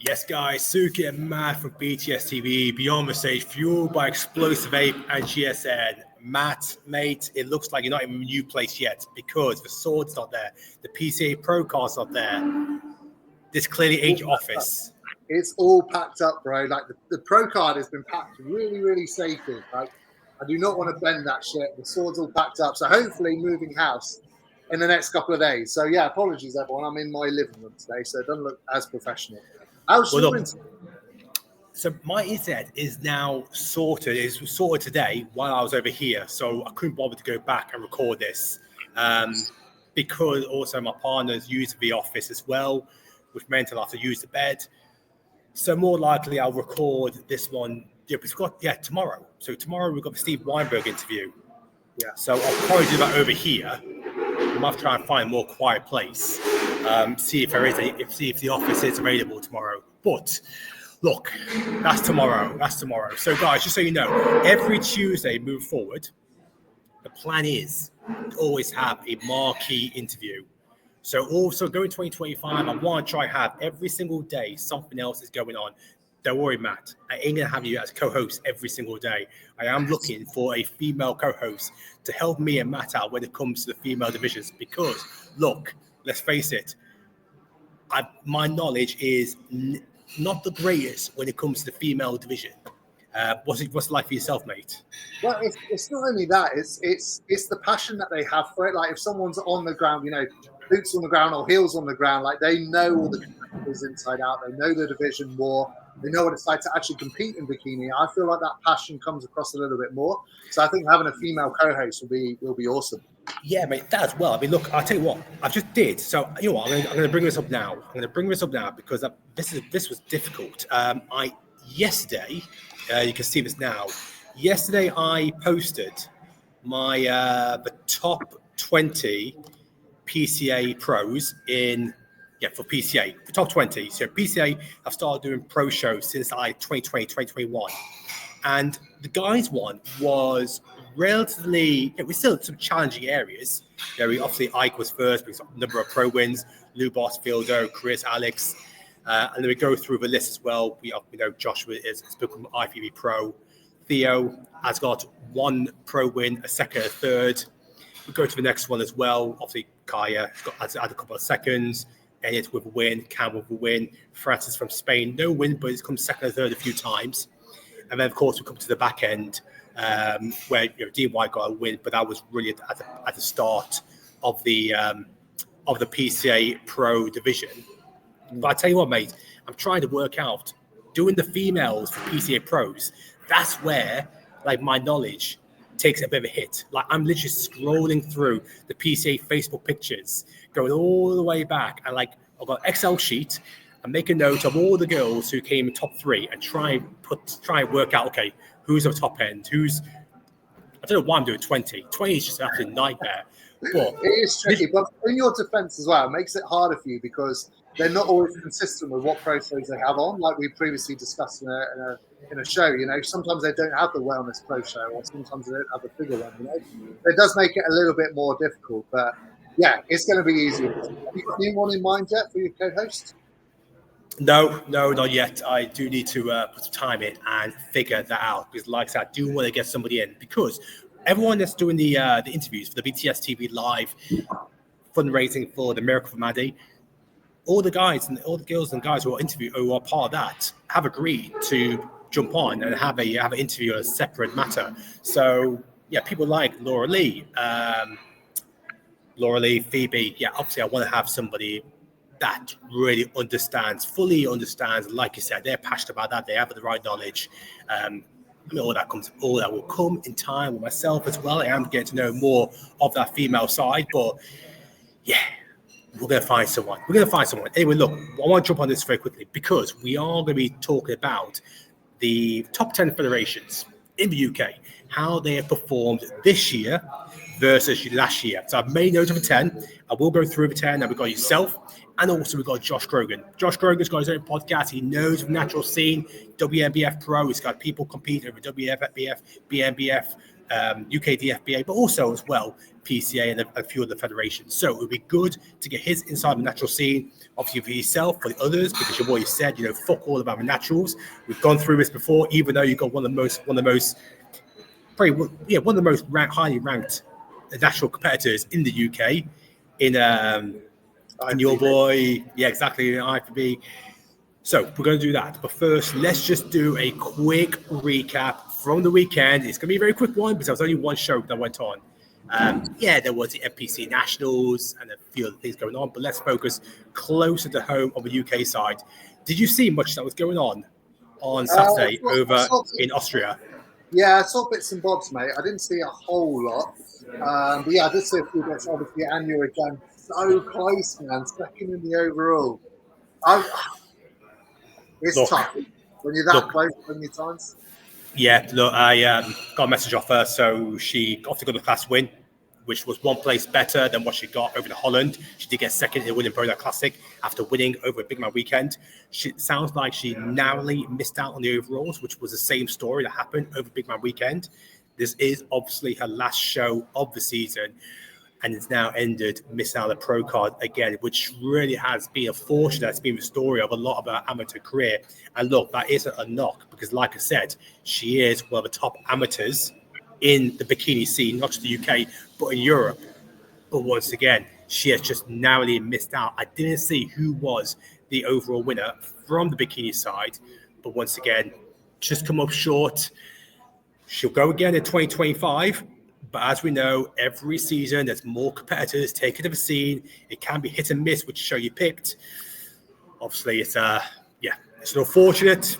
Yes, guys, Suki and Matt from BTS TV, Beyond the Stage, fueled by Explosive Ape and GSN. Matt, mate, it looks like you're not in a new place yet because the sword's not there. The PCA Pro card's not there. This clearly ain't your office. It's all packed up, bro. Like the Pro card has been packed really, really safely. Like I do not want to bend that shit. The sword's all packed up. So hopefully moving house in the next couple of days. So yeah, apologies everyone. I'm in my living room today, so it doesn't look as professional. How's your internet? So my internet is now sorted. It's sorted today while I was over here. So I couldn't bother to go back and record this because also my partner's used the office as well, which meant I'll have to use the bed. So more likely I'll record this one. Yeah, we've got tomorrow. So tomorrow we've got the Steve Weinberg interview. Yeah. So I'll probably do that over here. I might have to try and find a more quiet place. See if there is see if the office is available tomorrow. But look, that's tomorrow. So guys, just so you know, every Tuesday moving forward, the plan is to always have a marquee interview. So also going 2025, I want to try and have every single day something else is going on. Don't worry, Matt. I ain't going to have you as co-host every single day. I am looking for a female co-host to help me and Matt out when it comes to the female divisions. Because, look, let's face it, my knowledge is not the greatest when it comes to the female division. What's it like for yourself, mate? Well, it's not only that. It's the passion that they have for it. Like if someone's on the ground, boots on the ground or heels on the ground, like they know all the competitors inside out. They know the division more. They know what it's like to actually compete in bikini. I feel like that passion comes across a little bit more. So I think having a female co-host will be awesome. Yeah, mate, that as well. I mean, look, I'll tell you what, I just did. So, you know what, I'm going to bring this up now. Because this was difficult. Yesterday, you can see this now. Yesterday, I posted my the top 20 PCA pros for PCA, the top 20. So PCA, I've started doing pro shows since 2020, 2021. And the guys one was relatively, we're still in some challenging areas. Obviously Ike was first because of a number of pro wins, Lou Boss, Fieldo, Chris, Alex. And then we go through the list as well. We know Joshua has become IFBB pro. Theo has got one pro win, a second, a third. We go to the next one as well. Obviously, Kaya has had a couple of seconds. Elliot with a win, Cam with a win. Francis from Spain, no win, but he's come second and third a few times. And then, of course, we come to the back end where Dean White got a win, but that was really at the start of the PCA Pro division. But I tell you what, mate, I'm trying to work out doing the females for PCA Pros. That's where my knowledge takes a bit of a hit. I'm literally scrolling through the PCA Facebook pictures, going all the way back, and I've got an Excel sheet and make a note of all the girls who came in top 3 and try and work out, okay, who's at the top end, I don't know why I'm doing 20. 20 is just an absolute nightmare. But it is tricky, but in your defense as well, it makes it harder for you because they're not always consistent with what pro shows they have on. Like we previously discussed in a show, sometimes they don't have the wellness pro show, or sometimes they don't have the figure one. It does make it a little bit more difficult, but yeah, it's going to be easier. Have you got anyone in mind yet for your co-host? No, not yet. I do need to put some time in and figure that out because, like I said, I do want to get somebody in because everyone that's doing the interviews for the BTS TV live fundraising for the Miracle for Maddie, all the guys and all the girls and guys who are part of that have agreed to jump on and have an interview as a separate matter. So yeah, people like Laura Lee, Phoebe. Yeah, obviously I want to have somebody that really fully understands. Like you said, they're passionate about that. They have the right knowledge. All that will come in time with myself as well. I am getting to know more of that female side, but yeah, we're going to find someone. Anyway, look, I want to jump on this very quickly because we are going to be talking about the top 10 federations in the UK, how they have performed this year versus last year. So I've made note of the 10. I will go through the 10. Now we've got yourself, and also we've got Josh Grogan. Josh Grogan's got his own podcast. He knows the natural scene, WNBF Pro. He's got people competing with WFBF, BNBF, UKDFBA, but also as well PCA and a few other federations. So it would be good to get his inside the natural scene, obviously for yourself, for the others, because you've already said, fuck all about the naturals. We've gone through this before, even though you've got one of the most highly ranked natural competitors in the UK, in your boy, exactly, IBFA. So we're going to do that. But first, let's just do a quick recap from the weekend. It's going to be a very quick one because there was only one show that went on. There was the NPC Nationals and a few other things going on, but let's focus closer to home on the UK side. Did you see much that was going on Saturday in Austria? Yeah, I saw bits and bobs, mate. I didn't see a whole lot. But yeah, I did see a few bits. Obviously, Anya again, so close, man. Second in the overall. It's tough when you're that close so many times. Yeah, look, I got a message off her. So she obviously got the class win, which was one place better than what she got over the Holland. She did get second in the Williamsburg Classic after winning over a Big Man weekend. It sounds like she narrowly missed out on the overalls, which was the same story that happened over Big Man weekend. This is obviously her last show of the season, and it's now ended missing out on the pro card again, which really has been a fortune. That's been the story of a lot of her amateur career. And look, that isn't a knock because, like I said, she is one of the top amateurs in the bikini scene, not just the UK, but in Europe. But once again, she has just narrowly missed out. I didn't see who was the overall winner from the bikini side, but once again, just come up short. She'll go again in 2025. But as we know, every season there's more competitors taking to the scene. It can be hit and miss which show you picked. Obviously, it's an unfortunate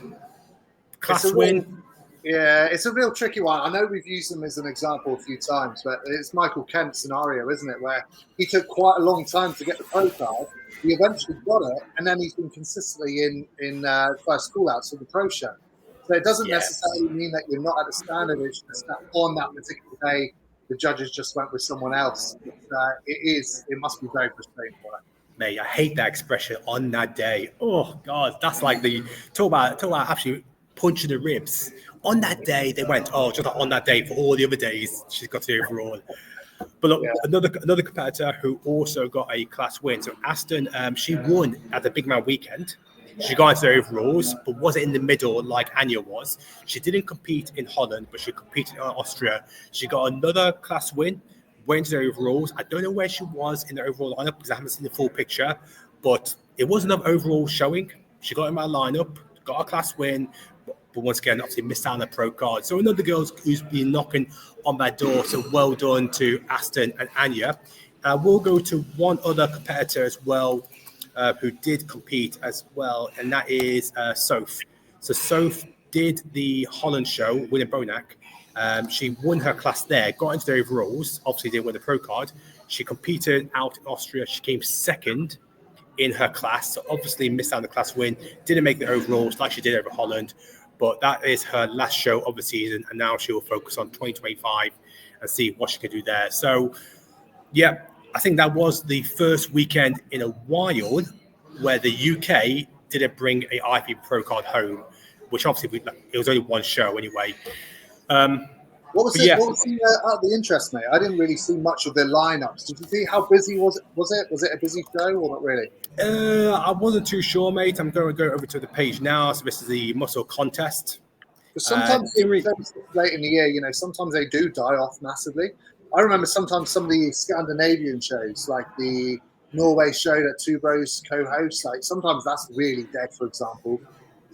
class win. It's a real tricky one. I know we've used them as an example a few times, but it's Michael Kent's scenario, isn't it? Where he took quite a long time to get the pro card. He eventually got it, and then he's been consistently in first call-outs of the pro show. So it doesn't necessarily mean that you're not at the standard. It's just that on that particular day, the judges just went with someone else. It must be very frustrating for them. Mate, I hate that expression, on that day. Oh, God, that's like talk about actually punching the ribs. On that day, they went, just on that day for all the other days, she's got the overall. But look, another competitor who also got a class win. So Aston, she won at the Big Man weekend. She got into the overalls, but wasn't in the middle like Anya was. She didn't compete in Holland, but she competed in Austria. She got another class win, went to the overalls. I don't know where she was in the overall lineup because I haven't seen the full picture, but it was enough overall showing. She got in my lineup, got a class win, but once again, obviously missed out on the pro card. So another girl who's been knocking on that door. So well done to Aston and Anya. We'll go to one other competitor as well, who did compete as well, and that is Soph. So Soph did the Holland show, William Bonac. She won her class there, got into the overalls, obviously didn't win the pro card. She competed out in Austria. She came second in her class, so obviously missed out on the class win, didn't make the overalls like she did over Holland, but that is her last show of the season, and now she will focus on 2025 and see what she can do there. So, yeah, I think that was the first weekend in a while where the UK didn't bring a IFB Pro card home, which obviously it was only one show anyway. What was the interest, mate? I didn't really see much of their lineups. Did you see how busy was it? Was it a busy show or not really? I wasn't too sure, mate. I'm going to go over to the page now. So this is the muscle contest. Because sometimes late in the year, sometimes they do die off massively. I remember sometimes some of the Scandinavian shows, like the Norway show that Two Bros co-hosts, like sometimes that's really dead, for example.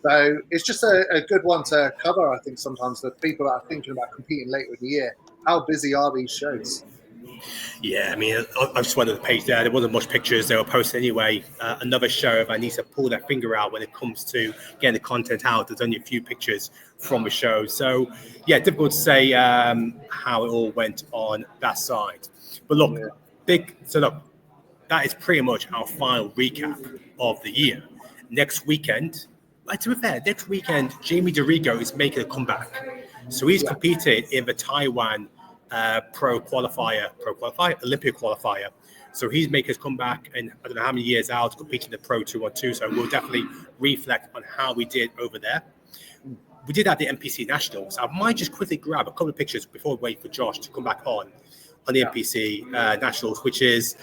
So it's just a good one to cover, I think, sometimes the people that are thinking about competing later in the year. How busy are these shows? Yeah, I mean, I just went to the page there. There wasn't much pictures they were posted anyway. Another show, if I need to pull their finger out when it comes to getting the content out, there's only a few pictures from the show. So, yeah, difficult to say how it all went on that side. But look, that is pretty much our final recap of the year. Next weekend, to be fair, Jamie DeRigo is making a comeback. So he's competing in the Taiwan Olympia qualifier. So he's making his comeback, and I don't know how many years out competing in the Pro 212. So we'll definitely reflect on how we did over there. we did have the NPC Nationals. I might just quickly grab a couple of pictures before we wait for Josh to come back on the NPC Nationals, which is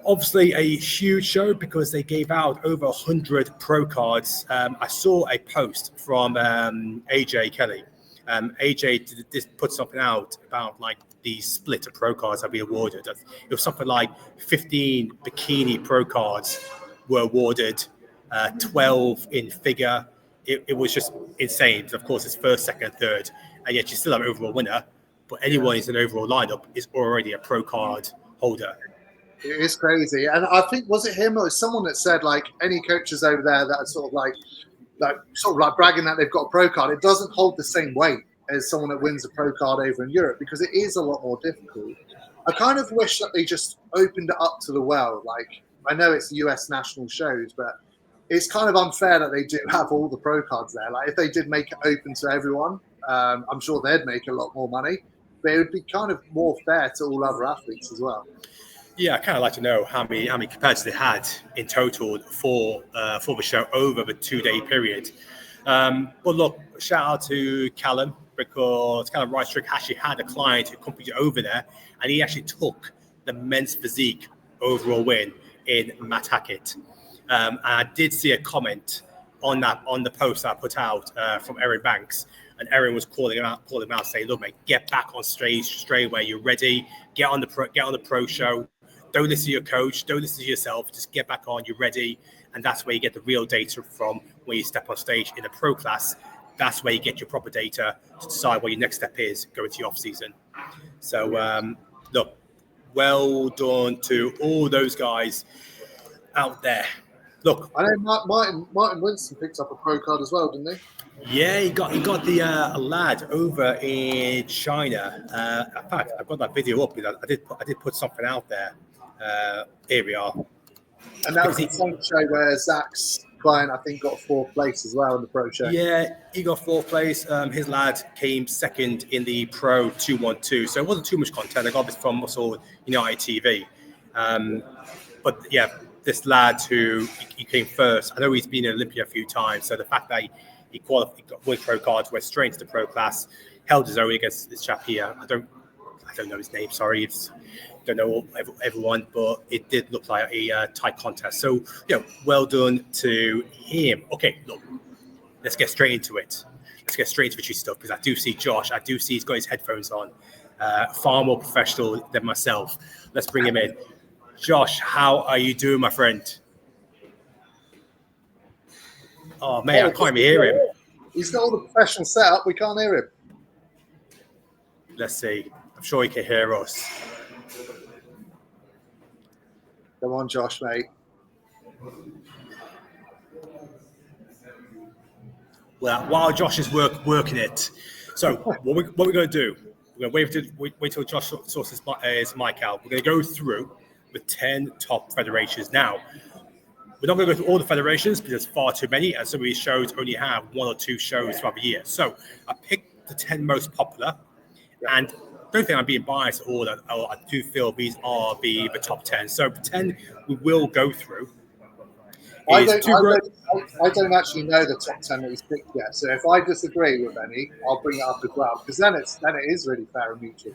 obviously a huge show because they gave out over 100 pro cards. I saw a post from AJ Kelly. AJ did put something out about like the split of pro cards that be awarded. It was something like 15 bikini pro cards were awarded, 12 in figure. It was just insane. Of course, it's first, second, and third, and yet you still have an overall winner. But anyone who's an overall lineup is already a pro card holder. It is crazy. And I think, was it him or someone that said, like, any coaches over there that are sort of like bragging that they've got a pro card, it doesn't hold the same weight as someone that wins a pro card over in Europe because it is a lot more difficult. I kind of wish that they just opened it up to the world. Like, I know it's US national shows, but it's kind of unfair that they do have all the pro cards there. Like, if they did make it open to everyone, I'm sure they'd make a lot more money, but it would be kind of more fair to all other athletes as well. Yeah, I kind of like to know how many competitors they had in total for the show over the 2-day period. But look, shout out to Callum because Callum Rice-Trick actually had a client who competed over there, and he actually took the men's physique overall win in Matt Hackett. And I did see a comment on the post that I put out from Erin Banks, and Erin was calling him out, saying, "Look, mate, get back on stage straight away. You're ready. Get on the pro show. Don't listen to your coach. Don't listen to yourself. Just get back on. You're ready." And that's where you get the real data from when you step on stage in a pro class. That's where you get your proper data to decide what your next step is going to your off season. So, look, well done to all those guys out there. Look, I know Martin Winston picked up a pro card as well, didn't he? Yeah, he got the lad over in China. In fact, I've got that video up because I did put something out there. Here we are. And that was the same show where Zach's client, I think, got 4th place as well in the pro show. Yeah, he got 4th place. His lad came 2nd in the Pro 212. So it wasn't too much content. I got this from Muscle United TV. But yeah, this lad who he came first, I know he's been in Olympia a few times. So the fact that he qualified, won pro cards, went straight into the pro class, held his own against this chap here. I don't know his name. Sorry, don't know everyone, but it did look like a tight contest. So, well done to him. Okay, look, let's get straight into it. Let's get straight into the juicy stuff because I do see Josh. I do see he's got his headphones on. Far more professional than myself. Let's bring him in. Josh, how are you doing, my friend? Oh, man, I can't even hear him. He's got all the professional setup. We can't hear him. Let's see. I'm sure he can hear us. Come on, Josh, mate. Well, while Josh is working it, so what we're going to do, we're going to wait till Josh sorts his mic out. We're going to go through the 10 top federations. Now, we're not going to go through all the federations because there's far too many, and some of these shows only have 1 or 2 shows throughout the year. So I picked the 10 most popular, and I don't think I'm being biased at all. I do feel these are the top 10. So the 10 we will go through. I don't actually know the top 10 that he's picked yet. So if I disagree with any, I'll bring it up as well because then it is really fair and mutual.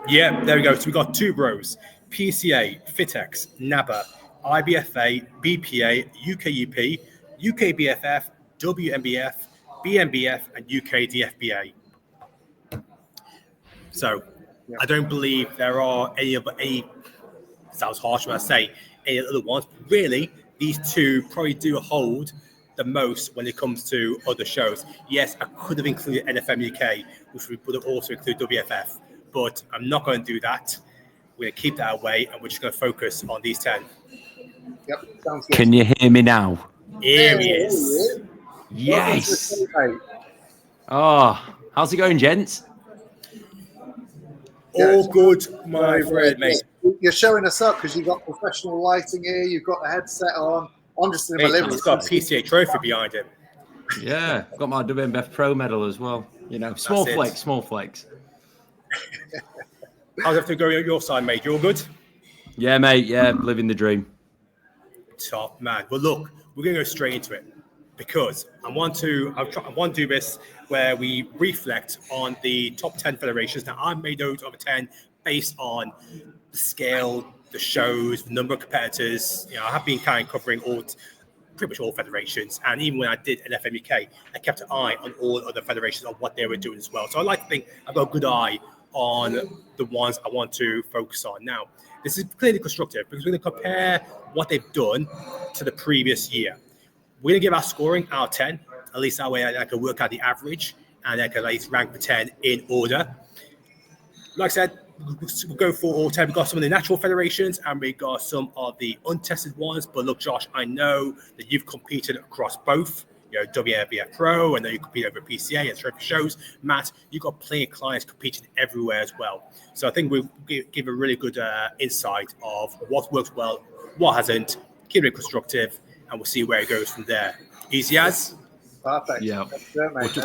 Yeah, there we go. So we've got 2 bros: PCA, FitX, NABBA, IBFA, BPA, UKUP, UKBFF, WNBF, BNBF, and UKDFBA. So I don't believe there are any sounds harsh when I say any other ones. Really, these 2 probably do hold the most when it comes to other shows. Yes, I could have included NFM UK, which would have also included WFF, but I'm not going to do that. We're going to keep that away, and we're just going to focus on these 10. Yep, sounds good. Can you hear me now? Here he is. Yes. Oh, how's it going, gents? All good, my friend, mate. You're showing us up because you've got professional lighting here. You've got the headset on. I'm just in my living room. He's got a PCA trophy behind him. Yeah, got my WNBF Pro medal as well. Small flakes. How's everything going on your side, mate? You all good? Yeah, mate. Yeah, living the dream. Top man. Well, look, we're going to go straight into it. because I want to do this where we reflect on the top 10 federations. Now, I made those over 10 based on the scale, the shows, the number of competitors. I have been kind of covering pretty much all federations, and even when I did an FMUK, I kept an eye on all other federations on what they were doing as well. So I like to think I've got a good eye on the ones I want to focus on. Now, this is clearly constructive because we're going to compare what they've done to the previous year. We're going to give our scoring out of 10. At least that way I can work out the average and I can at least rank the 10 in order. Like I said, we'll go for all 10. We've got some of the natural federations and we got some of the untested ones. But look, Josh, I know that you've competed across both, WNBF Pro, and then you compete over PCA and trophy shows. Matt, you've got plenty of clients competing everywhere as well. So I think we'll give a really good insight of what works well, what hasn't, keep it constructive, and we'll see where it goes from there. Easy as? Perfect. Yeah.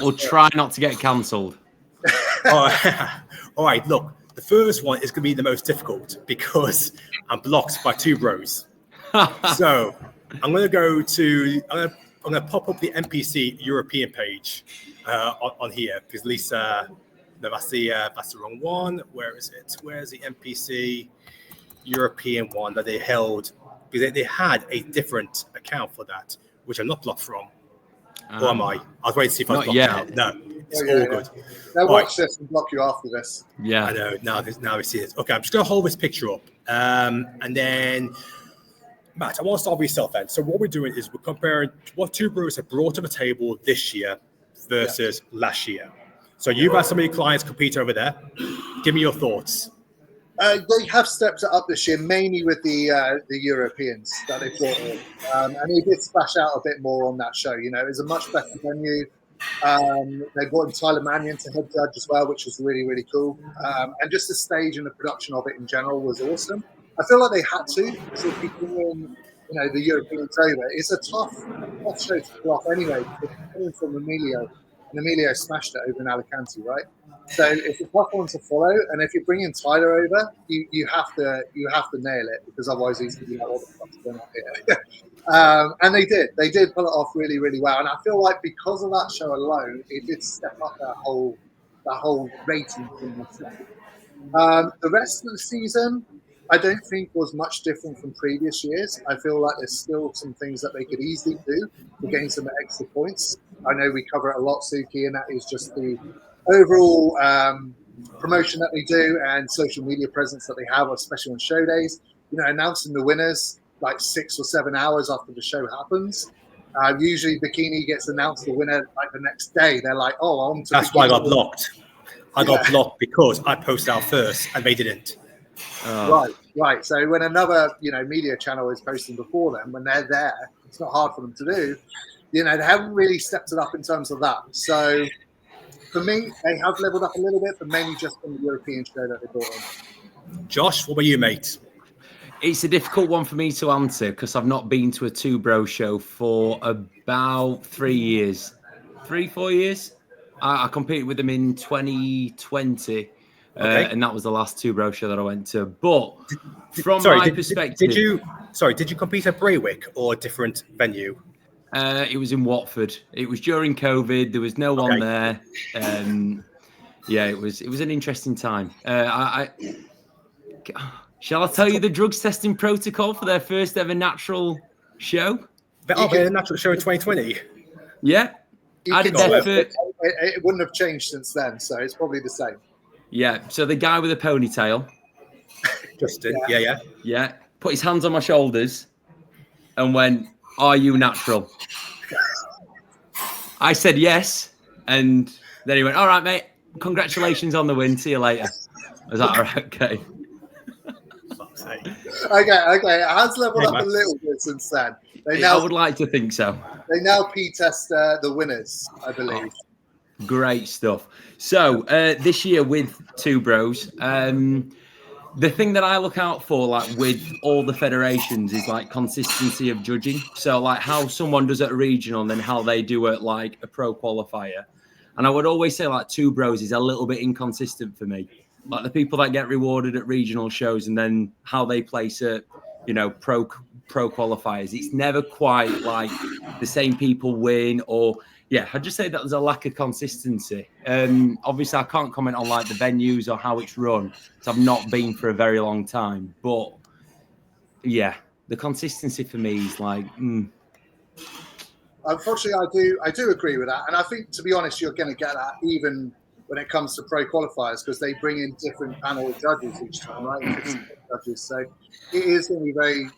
We'll try not to get cancelled. All right, look, the first one is going to be the most difficult because I'm blocked by two bros. So I'm going to pop up the NPC European page on here because at least that's the wrong one. Where is it? Where's the NPC European one that they held? Because they had a different account for that, which I'm not blocked from. Or am I? I was waiting to see if I was blocked out. No, it's all good. They'll watch this and block you after this. Yeah, I know. Now we see it. Okay, I'm just going to hold this picture up. And then, Matt, I want to start with yourself then. So what we're doing is we're comparing what two brewers have brought to the table this year versus last year. So you've had some of your clients compete over there. Give me your thoughts. They have stepped it up this year, mainly with the Europeans that they brought in. And they did splash out a bit more on that show. It was a much better venue. They brought in Tyler Mannion to head judge as well, which was really, really cool. And just the stage and the production of it in general was awesome. I feel like they had to. So if you bring in, the Europeans over, it's a tough show to pull off anyway. Because coming from Emilio, and Emilio smashed it over in Alicante, right? So it's a tough one to follow, and if you're bringing Tyler over, you have to nail it because otherwise he's going to be like, "What the fuck's going on here?" And they did pull it off really, really well. And I feel like because of that show alone, it did step up that whole rating from the rest of the season. I don't think was much different from previous years. I feel like there's still some things that they could easily do to gain some extra points. I know we cover it a lot, Suki, and that is just the overall promotion that they do and social media presence that they have, especially on show days. Announcing the winners like 6 or 7 hours after the show happens. Usually, Bikini gets announced the winner like the next day. They're like, "Oh, on to That's Bikini." why I got blocked. I got blocked because I posted out first and they didn't. Right. So when another media channel is posting before them, when they're there, it's not hard for them to do. They haven't really stepped it up in terms of that. So for me, they have leveled up a little bit, but mainly just from the European show that they brought in. Josh, what about you, mate? It's a difficult one for me to answer because I've not been to a two bro show for about 3 years. 3-4 years. I competed with them in 2020. Okay. And that was the last two bro show that I went to. But from my perspective, did you compete at Braywick or a different venue? It was in Watford. It was during COVID. There was no one there. It was an interesting time. Shall I tell you the drugs testing protocol for their first ever natural show? The natural show in 2020. Yeah, I did that. It wouldn't have changed since then, so it's probably the same. Yeah. So the guy with a ponytail, Justin. Yeah. Put his hands on my shoulders and went, "Are you natural?" I said yes, and then he went, "All right, mate. Congratulations on the win. See you later." I was like, "All right, okay." Okay. It has leveled up a little bit since then. I would like to think so. They now P-test the winners, I believe. Great stuff. So this year with two bros, the thing that I look out for, like with all the federations, is like consistency of judging. So like how someone does at a regional and then how they do it like a pro qualifier. And I would always say like two bros is a little bit inconsistent for me. Like the people that get rewarded at regional shows and then how they place at, pro pro qualifiers. It's never quite like the same people win, or I'd just say that there's a lack of consistency. Obviously I can't comment on like the venues or how it's run, because I've not been for a very long time, but the consistency for me is like Unfortunately, I do agree with that, and I think, to be honest, you're going to get that even when it comes to pro qualifiers, because they bring in different panel of judges each time, right? Judges, so it is going to be very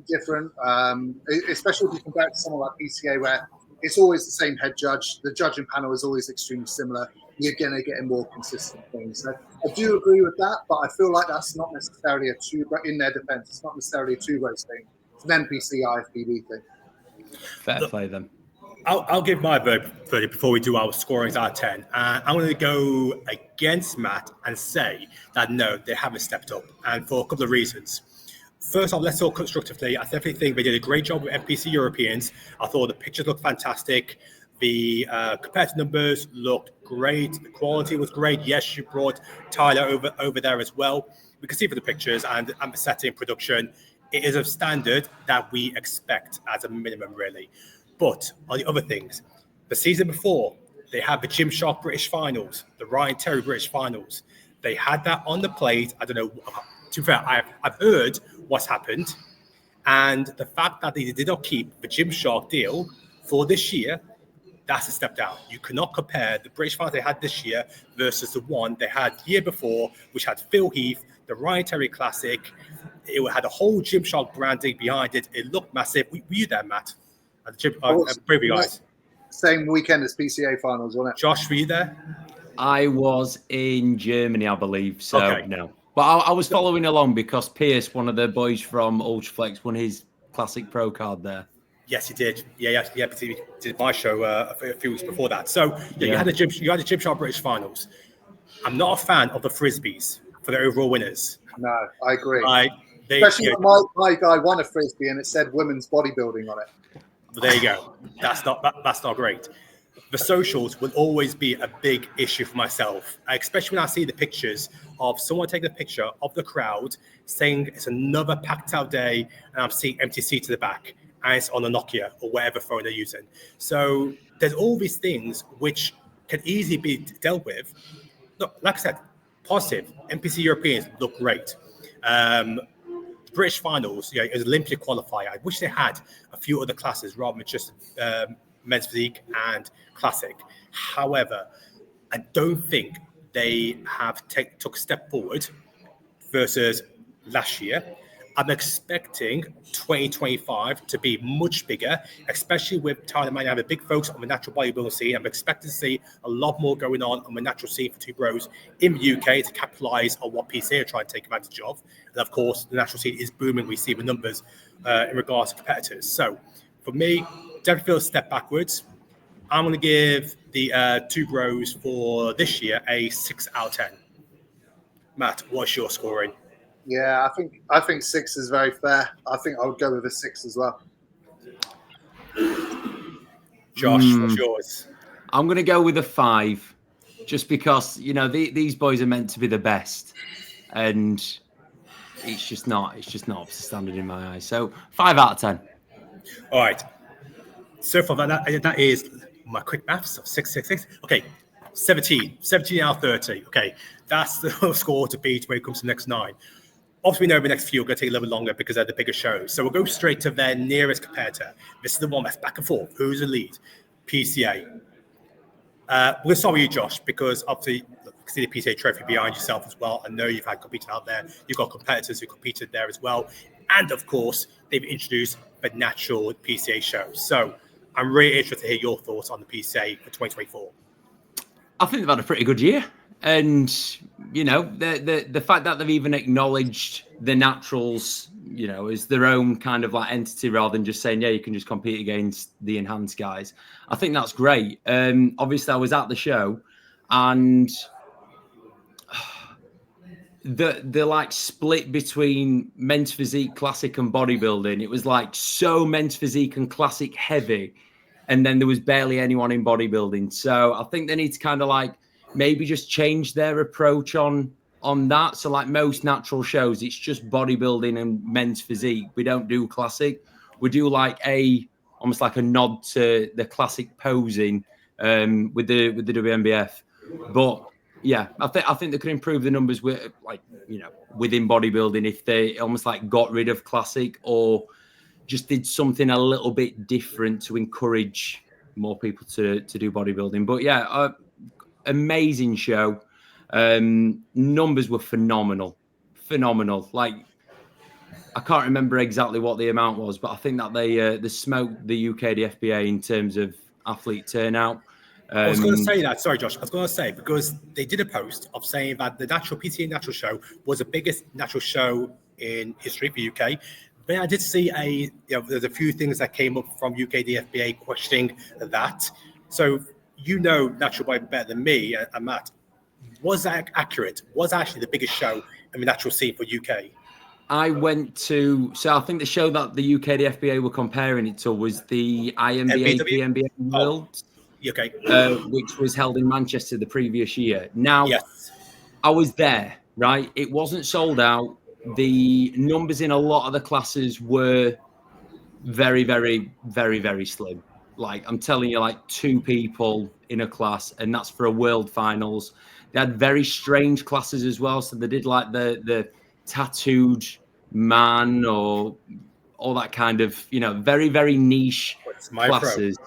different, especially if you compare it to someone like PCA, where it's always the same head judge. The judging panel is always extremely similar. You're going to get a more consistent thing. So I do agree with that, but I feel like that's not necessarily in their defense. It's not necessarily a two-rows thing. It's an NPC IFBB thing. Fair play them. I'll give my verdict before we do our scorings out of 10. I'm going to go against Matt and say that no, they haven't stepped up, and for a couple of reasons. First off, let's talk constructively. I definitely think they did a great job with NPC Europeans. I thought the pictures looked fantastic. The competitive numbers looked great. The quality was great. Yes, you brought Tyler over there as well. We can see from the pictures and the setting production, it is of standard that we expect as a minimum, really. But on the other things, the season before, they had the Gymshark British Finals, the Ryan Terry British Finals. They had that on the plate. I don't know. To be fair, I've heard what's happened. And the fact that they did not keep the Gymshark deal for this year, that's a step down. You cannot compare the British Finals they had this year versus the one they had the year before, which had Phil Heath, the Ryan Terry Classic. It had a whole Gymshark branding behind it. It looked massive. Were you there, Matt? At the Privy guys. Same weekend as PCA finals, wasn't it? Josh, were you there? I was in Germany, I believe. So okay. No, but I was following along because Pierce, one of the boys from Ultraflex, won his Classic Pro card there. Yes, he did. Yeah. He did my show a few weeks before that. So you had the Gymshark British Finals. I'm not a fan of the Frisbees for the overall winners. No, I agree. Especially when my guy won a Frisbee and it said women's bodybuilding on it. There you go. That's not great. The socials will always be a big issue for myself, especially when I see the pictures of someone taking a picture of the crowd saying it's another packed out day, and I'm seeing empty seats to the back, and it's on a Nokia or whatever phone they're using. So there's all these things which can easily be dealt with. Look, like I said, positive. NPC Europeans look great. British Finals, it was Olympic qualifier. I wish they had a few other classes rather than just men's physique and classic. However, I don't think they have took a step forward versus last year. I'm expecting 2025 to be much bigger, especially with Tyler Manning having a big focus on the natural bodybuilding scene. I'm expecting to see a lot more going on the natural scene for Two Bros in the UK to capitalize on what PCA are trying to take advantage of. And of course, the natural scene is booming. We see the numbers in regards to competitors. So for me, definitely feel a step backwards. I'm going to give the Two Bros for this year a 6 out of 10. Matt, what's your scoring? Yeah, I think 6 is very fair. I think I would go with a 6 as well. Josh, what's yours? I'm going to go with a 5, just because these boys are meant to be the best, and it's just not up to standard in my eyes. So 5 out of 10. All right. So far, that is my quick maths of 6. Okay, 17 out of 30. Okay, that's the score to beat when it comes to the next 9. Obviously, we know the next few are going to take a little bit longer because they're the bigger shows. So we'll go straight to their nearest competitor. This is the one that's back and forth. Who's the lead? PCA. We'll start with you, Josh, because obviously you can see the PCA trophy behind yourself as well. I know you've had competed out there. You've got competitors who competed there as well. And of course, they've introduced the natural PCA show. So I'm really interested to hear your thoughts on the PCA for 2024. I think they've had a pretty good year. And, the fact that they've even acknowledged the naturals, as their own kind of like entity rather than just saying, yeah, you can just compete against the enhanced guys. I think that's great. Obviously, I was at the show and the like split between men's physique, classic and bodybuilding, it was like so men's physique and classic heavy. And then there was barely anyone in bodybuilding. So I think they need to kind of like maybe just change their approach on on that. So like most natural shows, it's just bodybuilding and men's physique. We don't do classic. We do like almost like a nod to the classic posing with the WNBF. But yeah, I think they could improve the numbers with within bodybuilding if they almost like got rid of classic or just did something a little bit different to encourage more people to do bodybuilding. But yeah, amazing show. Numbers were phenomenal. Like, I can't remember exactly what the amount was, but I think that they smoked the UKDFBA in terms of athlete turnout. I was going to say that. Sorry, Josh. I was going to say, because they did a post of saying that the PCA natural show was the biggest natural show in history for UK. But I did see there's a few things that came up from UKDFBA questioning that. So natural body better than me and Matt. Was that accurate? Was actually the biggest show in the natural scene for UK? I went to, so I think the show that the UKDFBA were comparing it to was the IBFA BNBF World, okay, which was held in Manchester the previous year. Now, yes. I was there, right? It wasn't sold out. The numbers in a lot of the classes were very, very, very, very slim. Like, I'm telling you, like 2 people in a class, and that's for a world finals. They had very strange classes as well. So they did like the tattooed man or all that kind of, very, very niche classes.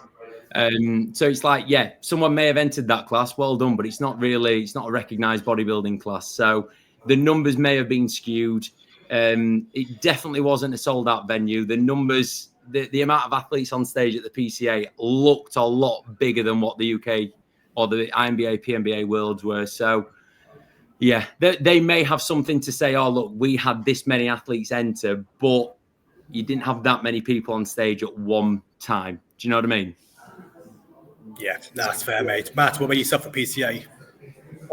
So it's like, yeah, someone may have entered that class. Well done. But it's not a recognized bodybuilding class. So the numbers may have been skewed. It definitely wasn't a sold out venue. The numbers, the amount of athletes on stage at the PCA looked a lot bigger than what the UK or the IBFA, PNBA worlds were. So, yeah, they may have something to say, oh, look, we had this many athletes enter, but you didn't have that many people on stage at one time. Do you know what I mean? Yeah, that's fair, mate. Matt, what about yourself for PCA?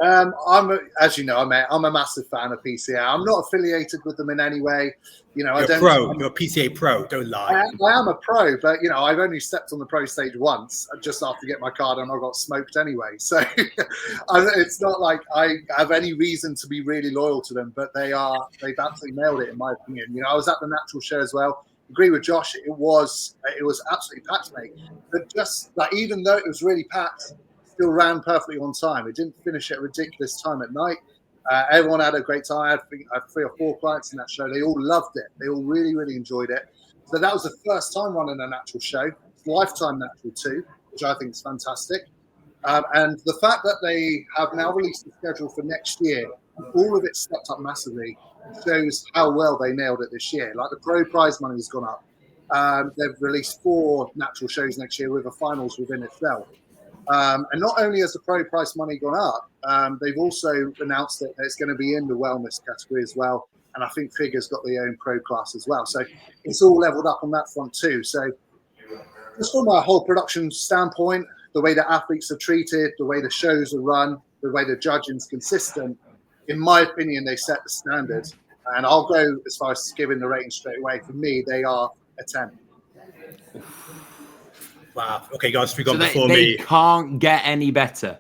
As you know, I'm a massive fan of PCA. I'm not affiliated with them in any way. You're a PCA pro. Don't lie. I am a pro, but I've only stepped on the pro stage once, just after getting my card, and I got smoked anyway. So it's not like I have any reason to be really loyal to them. But they've absolutely nailed it, in my opinion. I was at the natural show as well. Agree with Josh. It was absolutely packed, mate. But just like, even though it was really packed, still ran perfectly on time. It didn't finish at a ridiculous time at night. Everyone had a great time. I had 3 or 4 clients in that show. They all loved it. They all really, really enjoyed it. So that was the first time running a natural show. It's lifetime natural too, which I think is fantastic. And the fact that they have now released the schedule for next year, all of it stepped up massively, shows how well they nailed it this year. Like, the pro prize money has gone up. They've released 4 natural shows next year with a finals within itself. And not only has the pro price money gone up, they've also announced that it's going to be in the wellness category as well. And I think Figure's got their own pro class as well. So it's all leveled up on that front too. So just from a whole production standpoint, the way the athletes are treated, the way the shows are run, the way the judging's consistent, in my opinion, they set the standard. And I'll go as far as giving the rating straight away. For me, they are a 10. Wow. Okay, guys, we got before me. They can't get any better.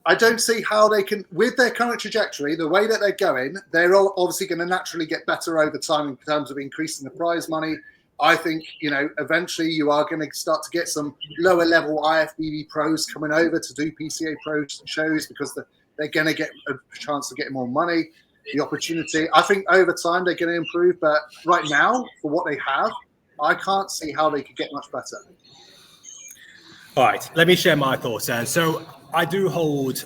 I don't see how they can, with their current trajectory, the way that they're going, they're obviously going to naturally get better over time in terms of increasing the prize money. I think, eventually you are going to start to get some lower level IFBB pros coming over to do PCA pro shows, because they're going to get a chance to get more money, the opportunity. I think over time they're going to improve, but right now, for what they have, I can't see how they could get much better. All right, let me share my thoughts then. So I do hold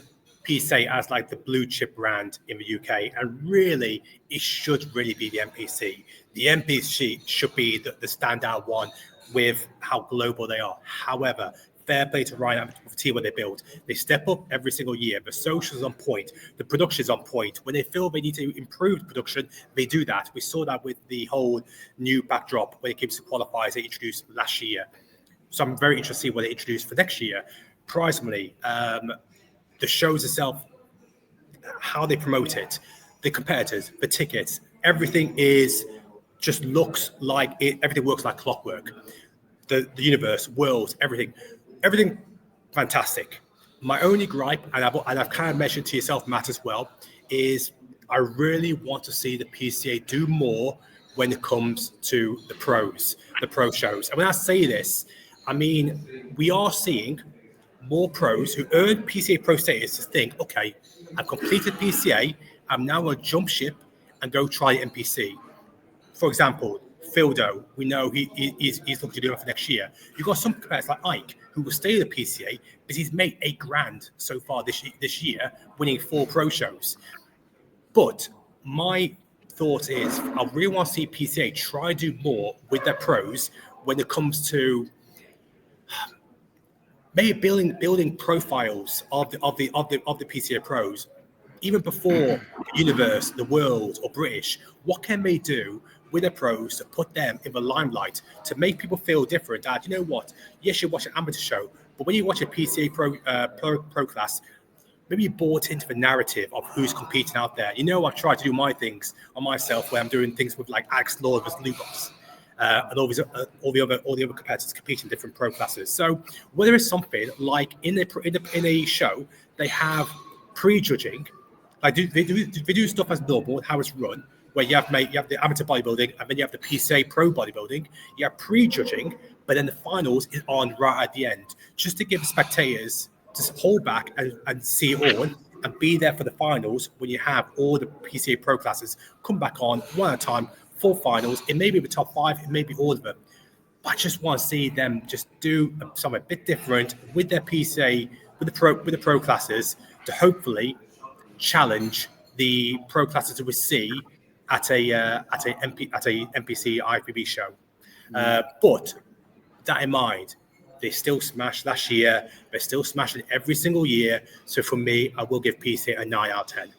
PCA as like the blue chip brand in the UK, and really it should really be the NPC. The NPC should be the standout one with how global they are. However, fair play to Ryan and the team, what they build. They step up every single year. The social's on point. The production is on point. When they feel they need to improve the production, they do that. We saw that with the whole new backdrop when it came to qualifiers they introduced last year. So I'm very interested to see what they introduce for next year. Prize money, the shows itself, how they promote it, the competitors, the tickets, everything just looks like it. Everything works like clockwork. The universe, world, everything fantastic. My only gripe, and I've kind of mentioned to yourself, Matt, as well, is I really want to see the PCA do more when it comes to the pro shows. And when I say this, I mean, we are seeing more pros who earn PCA pro status to think, okay, I've completed PCA, I'm now going to jump ship and go try NPC. For example, Fildo, we know he's looking to do it for next year. You've got some competitors like Ike, who will stay in the PCA, but he's made $8,000 so far this year, winning 4 pro shows. But my thought is, I really want to see PCA try to do more with their pros when it comes to maybe building profiles of the PCA pros, even before the universe, the world, or British. What can they do with their pros to put them in the limelight, to make people feel different? That, you know what? Yes, you watch an amateur show, but when you watch a PCA pro class, maybe you bought into the narrative of who's competing out there. You know, I've tried to do my things on myself, where I'm doing things with like Alex Lord versus Lugos. And all the other competitors compete in different pro classes. So whether it's something like in a show they have pre-judging, like they do stuff as normal, how it's run, where you have the amateur bodybuilding and then you have the PCA pro bodybuilding. You have pre-judging, but then the finals is on right at the end, just to give the spectators to hold back and see it all and be there for the finals when you have all the PCA pro classes come back on one at a time. 4 finals, it may be the top 5, it may be all of them. But I just want to see them just do something a bit different with their PCA, with the pro classes, to hopefully challenge the pro classes that we see at a NPC IFBB show. But that in mind, they still smashed last year. They're still smashing every single year. So for me, I will give PCA a 9 out of 10.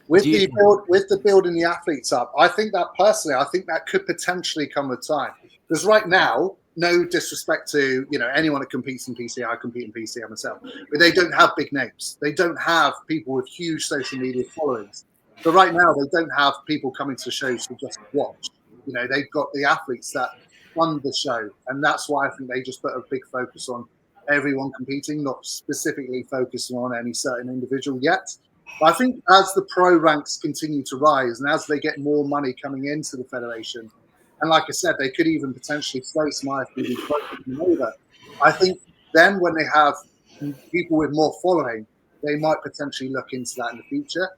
With the building the athletes up, I think that could potentially come with time. Because right now, no disrespect to anyone that competes in PCA, I compete in PCA myself, but they don't have big names. They don't have people with huge social media followings. But right now, they don't have people coming to shows to just watch. They've got the athletes that fund the show, and that's why I think they just put a big focus on everyone competing, not specifically focusing on any certain individual yet. But I think as the pro ranks continue to rise and as they get more money coming into the federation, and like I said, they could even potentially throw some IFBB over. I think then when they have people with more following, they might potentially look into that in the future.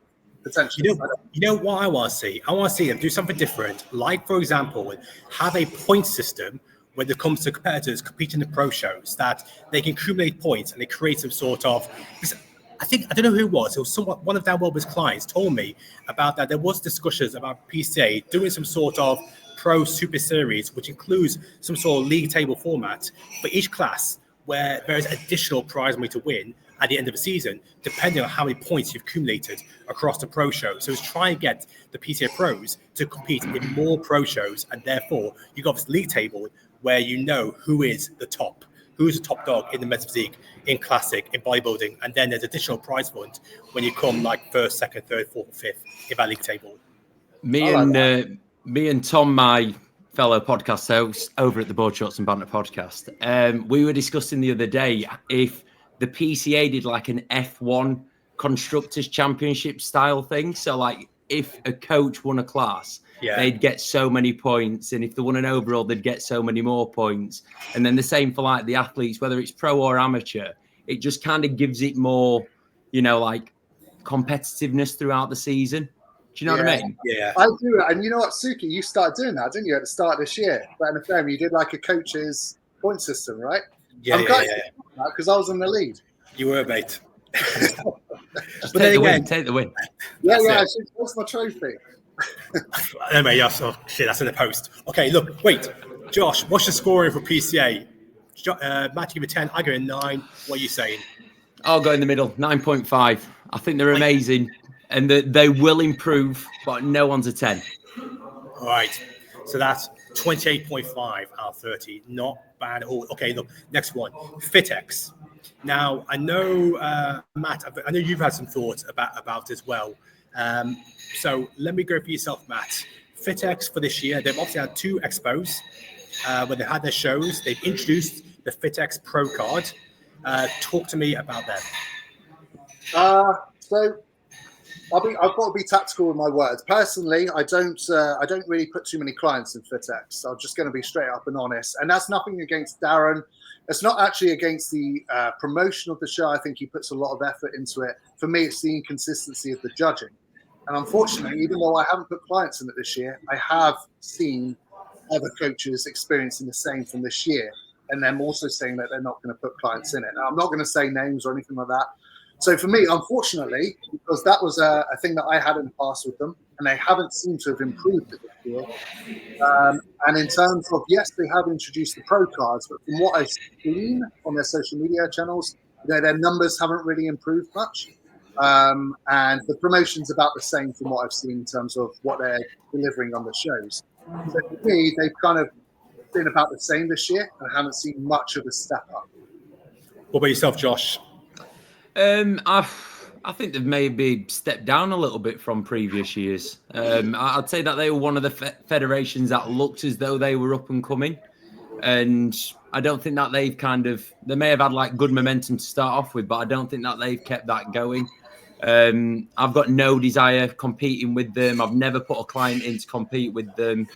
Potentially. You know what I want to see? I want to see them do something different. Like, for example, have a point system when it comes to competitors competing in the pro shows, that they can accumulate points and they create some sort of... I don't know who it was. It was one of Dan Welber's clients told me about that. There was discussions about PCA doing some sort of pro super series, which includes some sort of league table format for each class, where there is additional prize money to win at the end of the season, depending on how many points you've accumulated across the pro show. So it's trying to get the PCA pros to compete in more pro shows, and therefore you've got this league table where you know who is the top. Who's the top dog in the men's physique, in classic, in bodybuilding, and then there's additional prize fund when you come like 1st, 2nd, 3rd, 4th, 5th in that league table. Me and Tom, my fellow podcast host over at the Board Shots and Banter podcast, we were discussing the other day if the PCA did like an F1 Constructors Championship style thing. So like if a coach won a class, they'd get so many points, and if they won an overall, they'd get so many more points. And then the same for like the athletes, whether it's pro or amateur. It just kind of gives it more, like competitiveness throughout the season. Do you know what I mean? Yeah, I do. And you know what, Suki, you started doing that, didn't you, at the start of this year? But in FM, you did like a coach's point system, right? Yeah. Because I was in the lead. You were, mate. But take the win. Yeah. What's my trophy? Anyway, that's in the post. Okay, look, wait, Josh, what's your scoring for PCA? Matt, give it 10. I give it 9. What are you saying? I'll go in the middle, 9.5. I think they're amazing, and they will improve, but no one's a 10. All right, so that's 28.5 out of 30. Not bad at all. Okay, look, next one, FitX. Now, I know, Matt, I know you've had some thoughts about it as well. So let me go for yourself, Matt. FitX for this year, they've obviously had 2 expos where they had their shows. They've introduced the FitX Pro card. Talk to me about them. So I've got to be tactical with my words. Personally, I don't really put too many clients in FitX. I'm just going to be straight up and honest. And that's nothing against Darren. It's not actually against the promotion of the show. I think he puts a lot of effort into it. For me, it's the inconsistency of the judging. And unfortunately, even though I haven't put clients in it this year, I have seen other coaches experiencing the same from this year. And them also saying that they're not going to put clients in it. Now, I'm not going to say names or anything like that. So for me, unfortunately, because that was a thing that I had in the past with them, and they haven't seemed to have improved it this year. And in terms of, yes, they have introduced the pro cards, but from what I've seen on their social media channels, their numbers haven't really improved much. And the promotion's about the same from what I've seen in terms of what they're delivering on the shows. So for me, they've kind of been about the same this year, and I haven't seen much of a step up. What about yourself, Josh? I think they've maybe stepped down a little bit from previous years. I'd say that they were one of the federations that looked as though they were up and coming. And I don't think that they may have had like good momentum to start off with, but I don't think that they've kept that going. I've got no desire competing with them. I've never put a client in to compete with them.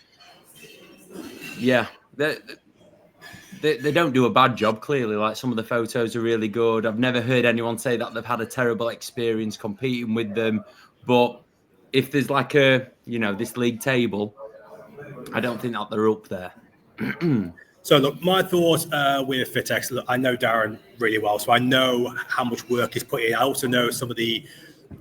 Yeah, they don't do a bad job, clearly. Like, some of the photos are really good. I've never heard anyone say that they've had a terrible experience competing with them. But if there's like this league table, I don't think that they're up there. So look, my thoughts with FitX, look, I know Darren really well, so I know how much work he's put in. I also know some of the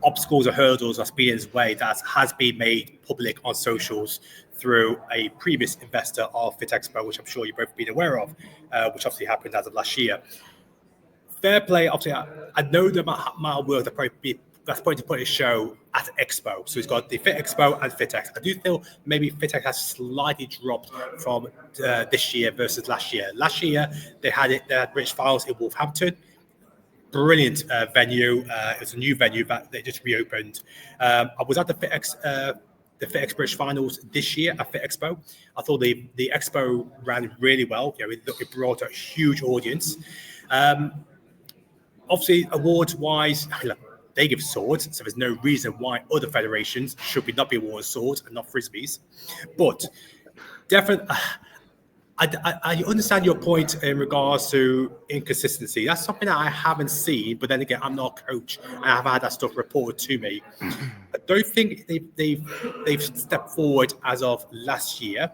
obstacles or hurdles that's been in his way that has been made public on socials through a previous investor of FitExpo, which I'm sure you've both been aware of, which obviously happened as of last year. Fair play, obviously, I know the amount of work that's probably to put his show at Expo. So he's got the Fit Expo and FitX. I do feel maybe FitX has slightly dropped from this year versus last year. Last year, they had British Finals in Wolverhampton. Brilliant venue. It's a new venue that they just reopened. I was at the FitX British Finals this year at Fit Expo. I thought the Expo ran really well. It brought a huge audience. Obviously, awards-wise, they give swords, so there's no reason why other federations should not be awarded swords and not frisbees. But definitely, I understand your point in regards to inconsistency. That's something that I haven't seen, but then again, I'm not a coach, and I've had that stuff reported to me. I don't think they've stepped forward as of last year,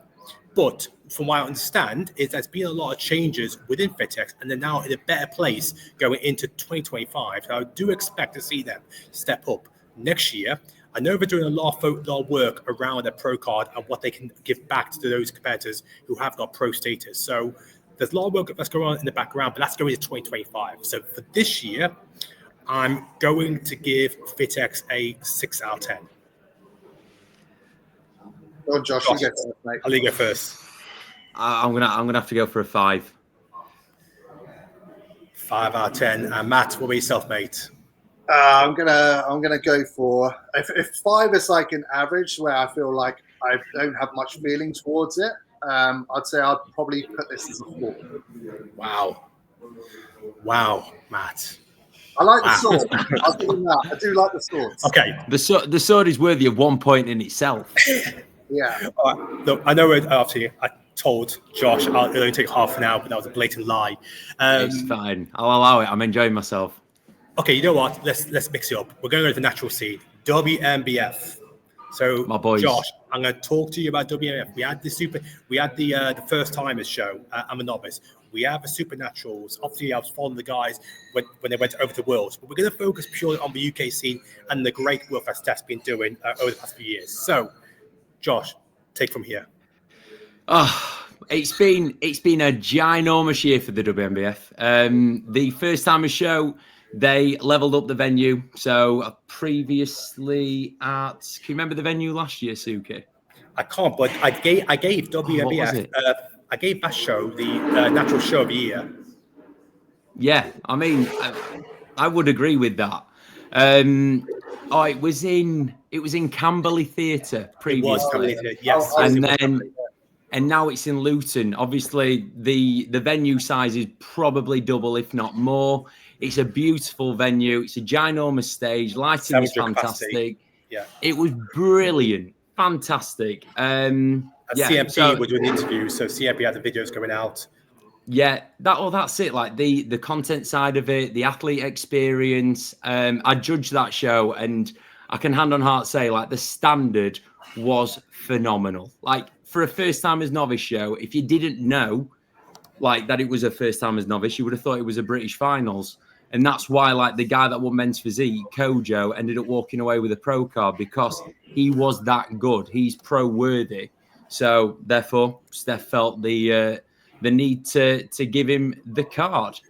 but from what I understand, is there's been a lot of changes within FitX, and they're now in a better place going into 2025. So I do expect to see them step up next year. I know they're doing a lot of work around their pro card and what they can give back to those competitors who have got pro status. So there's a lot of work that's going on in the background, but that's going into 2025. So for this year, I'm going to give FitX a 6 out of 10. Go on, Josh, you go first, mate. I'll let you go first. I'm gonna have to go for a 5. 5 out of 10. And Matt, what about yourself, mate? I'm gonna go for if 5 is like an average where I feel like I don't have much feeling towards it. I'd say I'd probably put this as a 4. Wow, Matt. I like the sword. I'll give him that. I do like the swords. Okay. The sword is worthy of 1 point in itself. Yeah. All right. Look, I know obviously I told Josh it'll only take half an hour, but that was a blatant lie. It's fine. I'll allow it. I'm enjoying myself. Okay, you know what? Let's mix it up. We're going to go to the natural seed, WNBF. So, my boys. Josh, I'm going to talk to you about WNBF. We had the first timers show. I'm a novice. We have the supernaturals. Obviously, I was following the guys when they went over to Worlds, but we're going to focus purely on the UK scene and the great work that Steph's been doing over the past few years. So, Josh, take from here. It's been a ginormous year for the WNBF. The first timers show, they leveled up the venue. So previously can you remember the venue last year, Suki? I can't, but I gave WNBF. I gave that show the natural show of the year. Yeah, I mean, I would agree with that. It was in Camberley Theatre previously. Yes, and then and now it's in Luton. Obviously, the venue size is probably double, if not more. It's a beautiful venue. It's a ginormous stage. Lighting was 700 fantastic. capacity. Yeah. It was brilliant. Fantastic. CMP so, were doing interviews, so CMP had the videos going out. Yeah, that's it. Like the content side of it, the athlete experience. I judged that show, and I can hand on heart say, like, the standard was phenomenal. Like, for a first timers novice show, if you didn't know like that it was a first timers novice, you would have thought it was a British finals. And that's why, like, the guy that won men's physique, Kojo, ended up walking away with a pro card, because he was that good. He's pro worthy. So therefore, Steph felt the need to give him the card.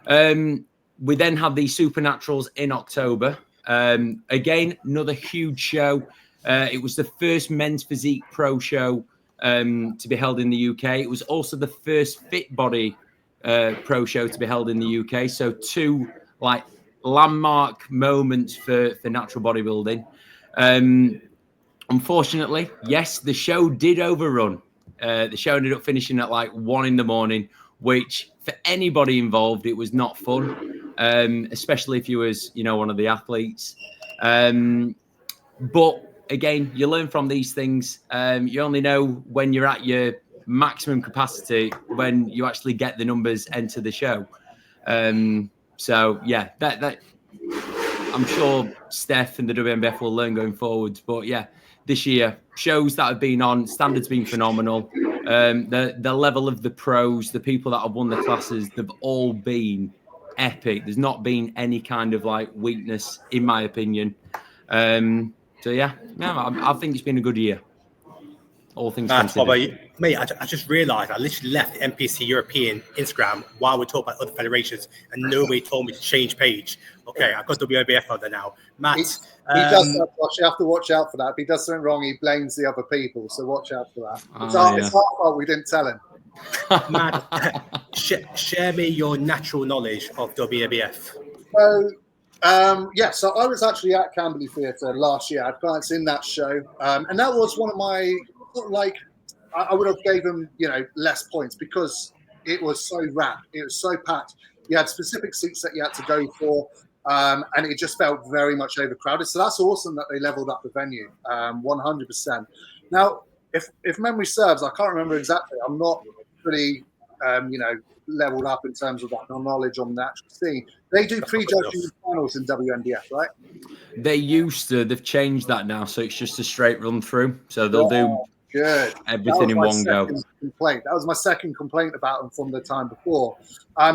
We then had the Supernaturals in October. Again, another huge show. It was the first men's physique pro show to be held in the UK. It was also the first fit body pro show to be held in the UK. So two like landmark moments for natural bodybuilding. Unfortunately, yes, the show did overrun. The show ended up finishing at like 1 a.m, which for anybody involved, it was not fun, especially if you was, one of the athletes. But again, you learn from these things. You only know when you're at your maximum capacity when you actually get the numbers enter the show. So yeah, that I'm sure Steph and the WNBF will learn going forwards. But yeah, this year, shows that have been on, standards been phenomenal. The level of the pros, the people that have won the classes, they've all been epic. There's not been any kind of like weakness, in my opinion. So yeah, I think it's been a good year. All things considered. Mate, I just realised I literally left the NPC European Instagram while we talk about other federations, and nobody told me to change page. Okay, I've got WNBF on there now. Matt, he does that, Josh. You have to watch out for that. If he does something wrong, he blames the other people. So watch out for that. It's our fault we didn't tell him. Matt, share me your natural knowledge of WNBF. So I was actually at Camberley Theatre last year. I had clients in that show, and that was one of my I would have gave them less points because it was so wrapped, it was so packed. You had specific seats that you had to go for, and it just felt very much overcrowded. So that's awesome that they leveled up the venue, 100%. Now, if memory serves, I can't remember exactly. I'm not pretty leveled up in terms of that knowledge on the actual scene. They do prejudging finals in WNBF, right? They used to. They've changed that now, so it's just a straight run through. So they'll do everything in one go. That was my second complaint about them from the time before,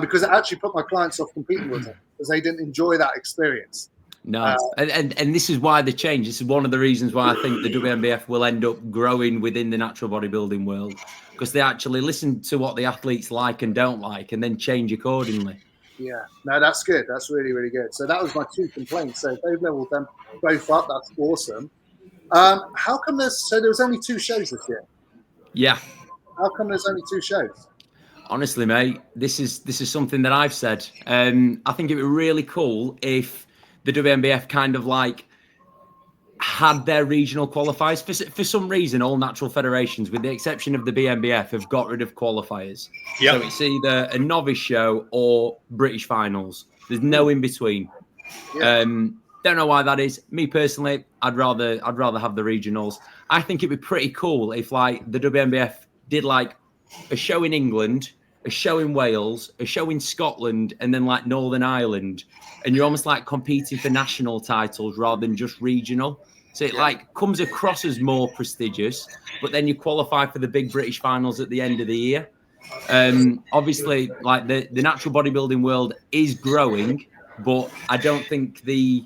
because it actually put my clients off competing with them because they didn't enjoy that experience. No, and this is why they changed. This is one of the reasons why I think the WNBF will end up growing within the natural bodybuilding world, because they actually listen to what the athletes like and don't like, and then change accordingly. Yeah, no, that's good. That's really, really good. So that was my two complaints. So if they've leveled them both up, that's awesome. How come there was only 2 shows this year? Yeah. How come there's only 2 shows? Honestly, mate, this is something that I've said. I think it would be really cool if the WNBF kind of like had their regional qualifiers. For some reason, all natural federations, with the exception of the BNBF, have got rid of qualifiers. Yep. So it's either a novice show or British finals. There's no in between. Yeah. Don't know why that is. Me personally, I'd rather have the regionals. I think it'd be pretty cool if like the WNBF did like a show in England, a show in Wales, a show in Scotland, and then like Northern Ireland, and you're almost like competing for national titles rather than just regional. So it like comes across as more prestigious, but then you qualify for the big British finals at the end of the year. Obviously, like the natural bodybuilding world is growing, but I don't think the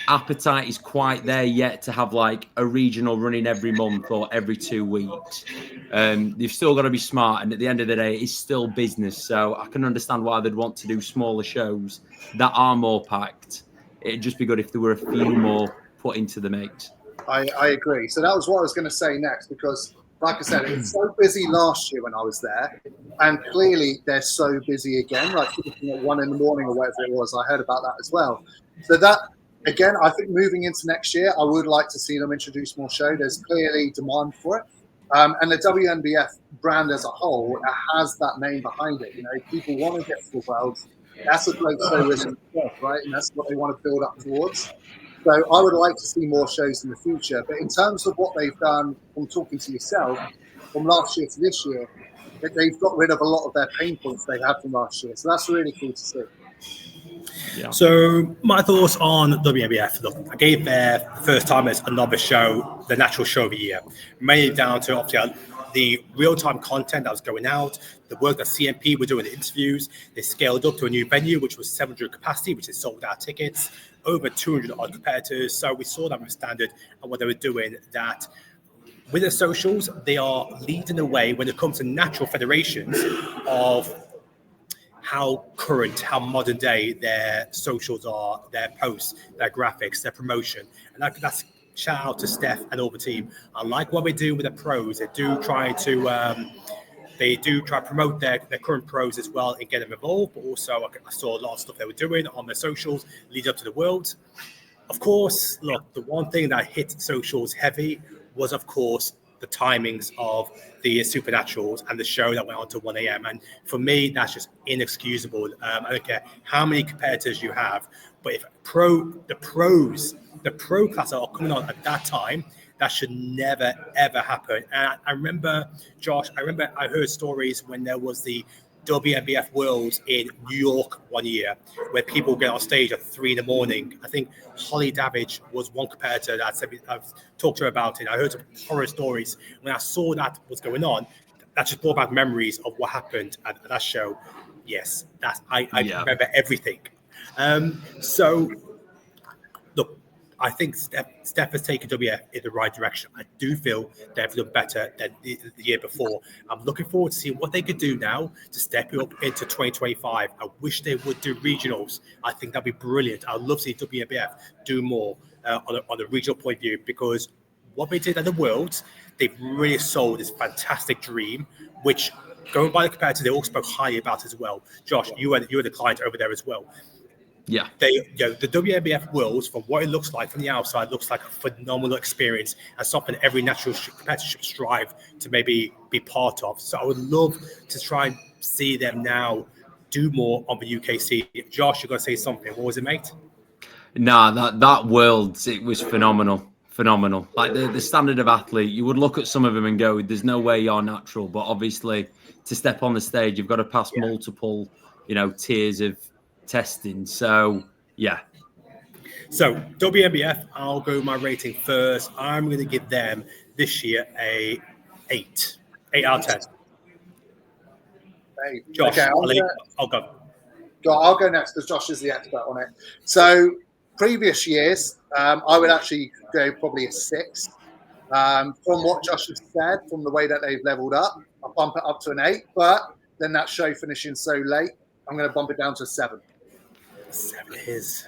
appetite is quite there yet to have like a regional running every month or every 2 weeks. You've still got to be smart, and at the end of the day, it's still business. So I can understand why they'd want to do smaller shows that are more packed. It'd just be good if there were a few more put into the mix. I agree. So that was what I was going to say next, because like I said, it was so busy last year when I was there, and clearly they're so busy again, like finishing at 1 a.m. or whatever it was. I heard about that as well. So that, again, I think moving into next year, I would like to see them introduce more show. There's clearly demand for it. And the WNBF brand as a whole, it has that name behind it. You know, people want to get to the world. That's a great show within itself, right? And that's what they want to build up towards. So I would like to see more shows in the future. But in terms of what they've done, from talking to yourself, from last year to this year, that they've got rid of a lot of their pain points they had from last year. So that's really cool to see. Yeah. So my thoughts on WNBF. Look, I gave their first timers another show, the natural show of the year, mainly down to obviously the real-time content that was going out, the work that CMP were doing, the interviews. They scaled up to a new venue, which was 700 capacity, which is sold out tickets, over 200 odd competitors. So we saw that with Standard and what they were doing, that with the socials, they are leading the way when it comes to natural federations of how current, how modern day their socials are, their posts, their graphics, their promotion. And that's shout out to Steph and all the team. I like what they do with the pros. They do try to promote their current pros as well and get them involved. But also, I saw a lot of stuff they were doing on their socials lead up to the Worlds. Of course, look, the one thing that hit socials heavy was, of course, the timings of the Supernaturals and the show that went on to 1 a.m. And for me, that's just inexcusable. I don't care how many competitors you have, but if the pro class are coming on at that time, that should never, ever happen. And I remember, Josh, I heard stories when there was the WNBF Worlds in New York one year, where people get on stage at 3 a.m. I think Holly Davidge was one competitor that said, I've talked to her about it. I heard some horror stories. When I saw that was going on, that just brought back memories of what happened at that show. Yes, I remember everything. So, look, I think Steph has taken WF in the right direction. I do feel they've done better than the year before. I'm looking forward to seeing what they could do now to step it up into 2025. I wish they would do regionals. I think that'd be brilliant. I'd love to see WNBF do more on a regional point of view, because what they did at the Worlds, they've really sold this fantastic dream, which, going by the competitors, they all spoke highly about as well. Josh, you were the client over there as well. Yeah, the WNBF Worlds, from what it looks like from the outside, looks like a phenomenal experience and something every natural competitor should strive to maybe be part of. So I would love to try and see them now do more on the UKC. Josh, you're going to say something. What was it, mate? Nah, that Worlds, it was phenomenal. Like the standard of athlete, you would look at some of them and go, there's no way you're natural. But obviously, to step on the stage, you've got to pass multiple, tiers of testing. So yeah. So WNBF, I'll go my rating first. I'm going to give them this year a 8 out of 10. Hey, Josh, okay, I'll go. I'll go next because Josh is the expert on it. So previous years, I would actually go probably a 6. From what Josh has said, from the way that they've leveled up, I'll bump it up to an 8. But then that show finishing so late, I'm going to bump it down to a 7. 7 is.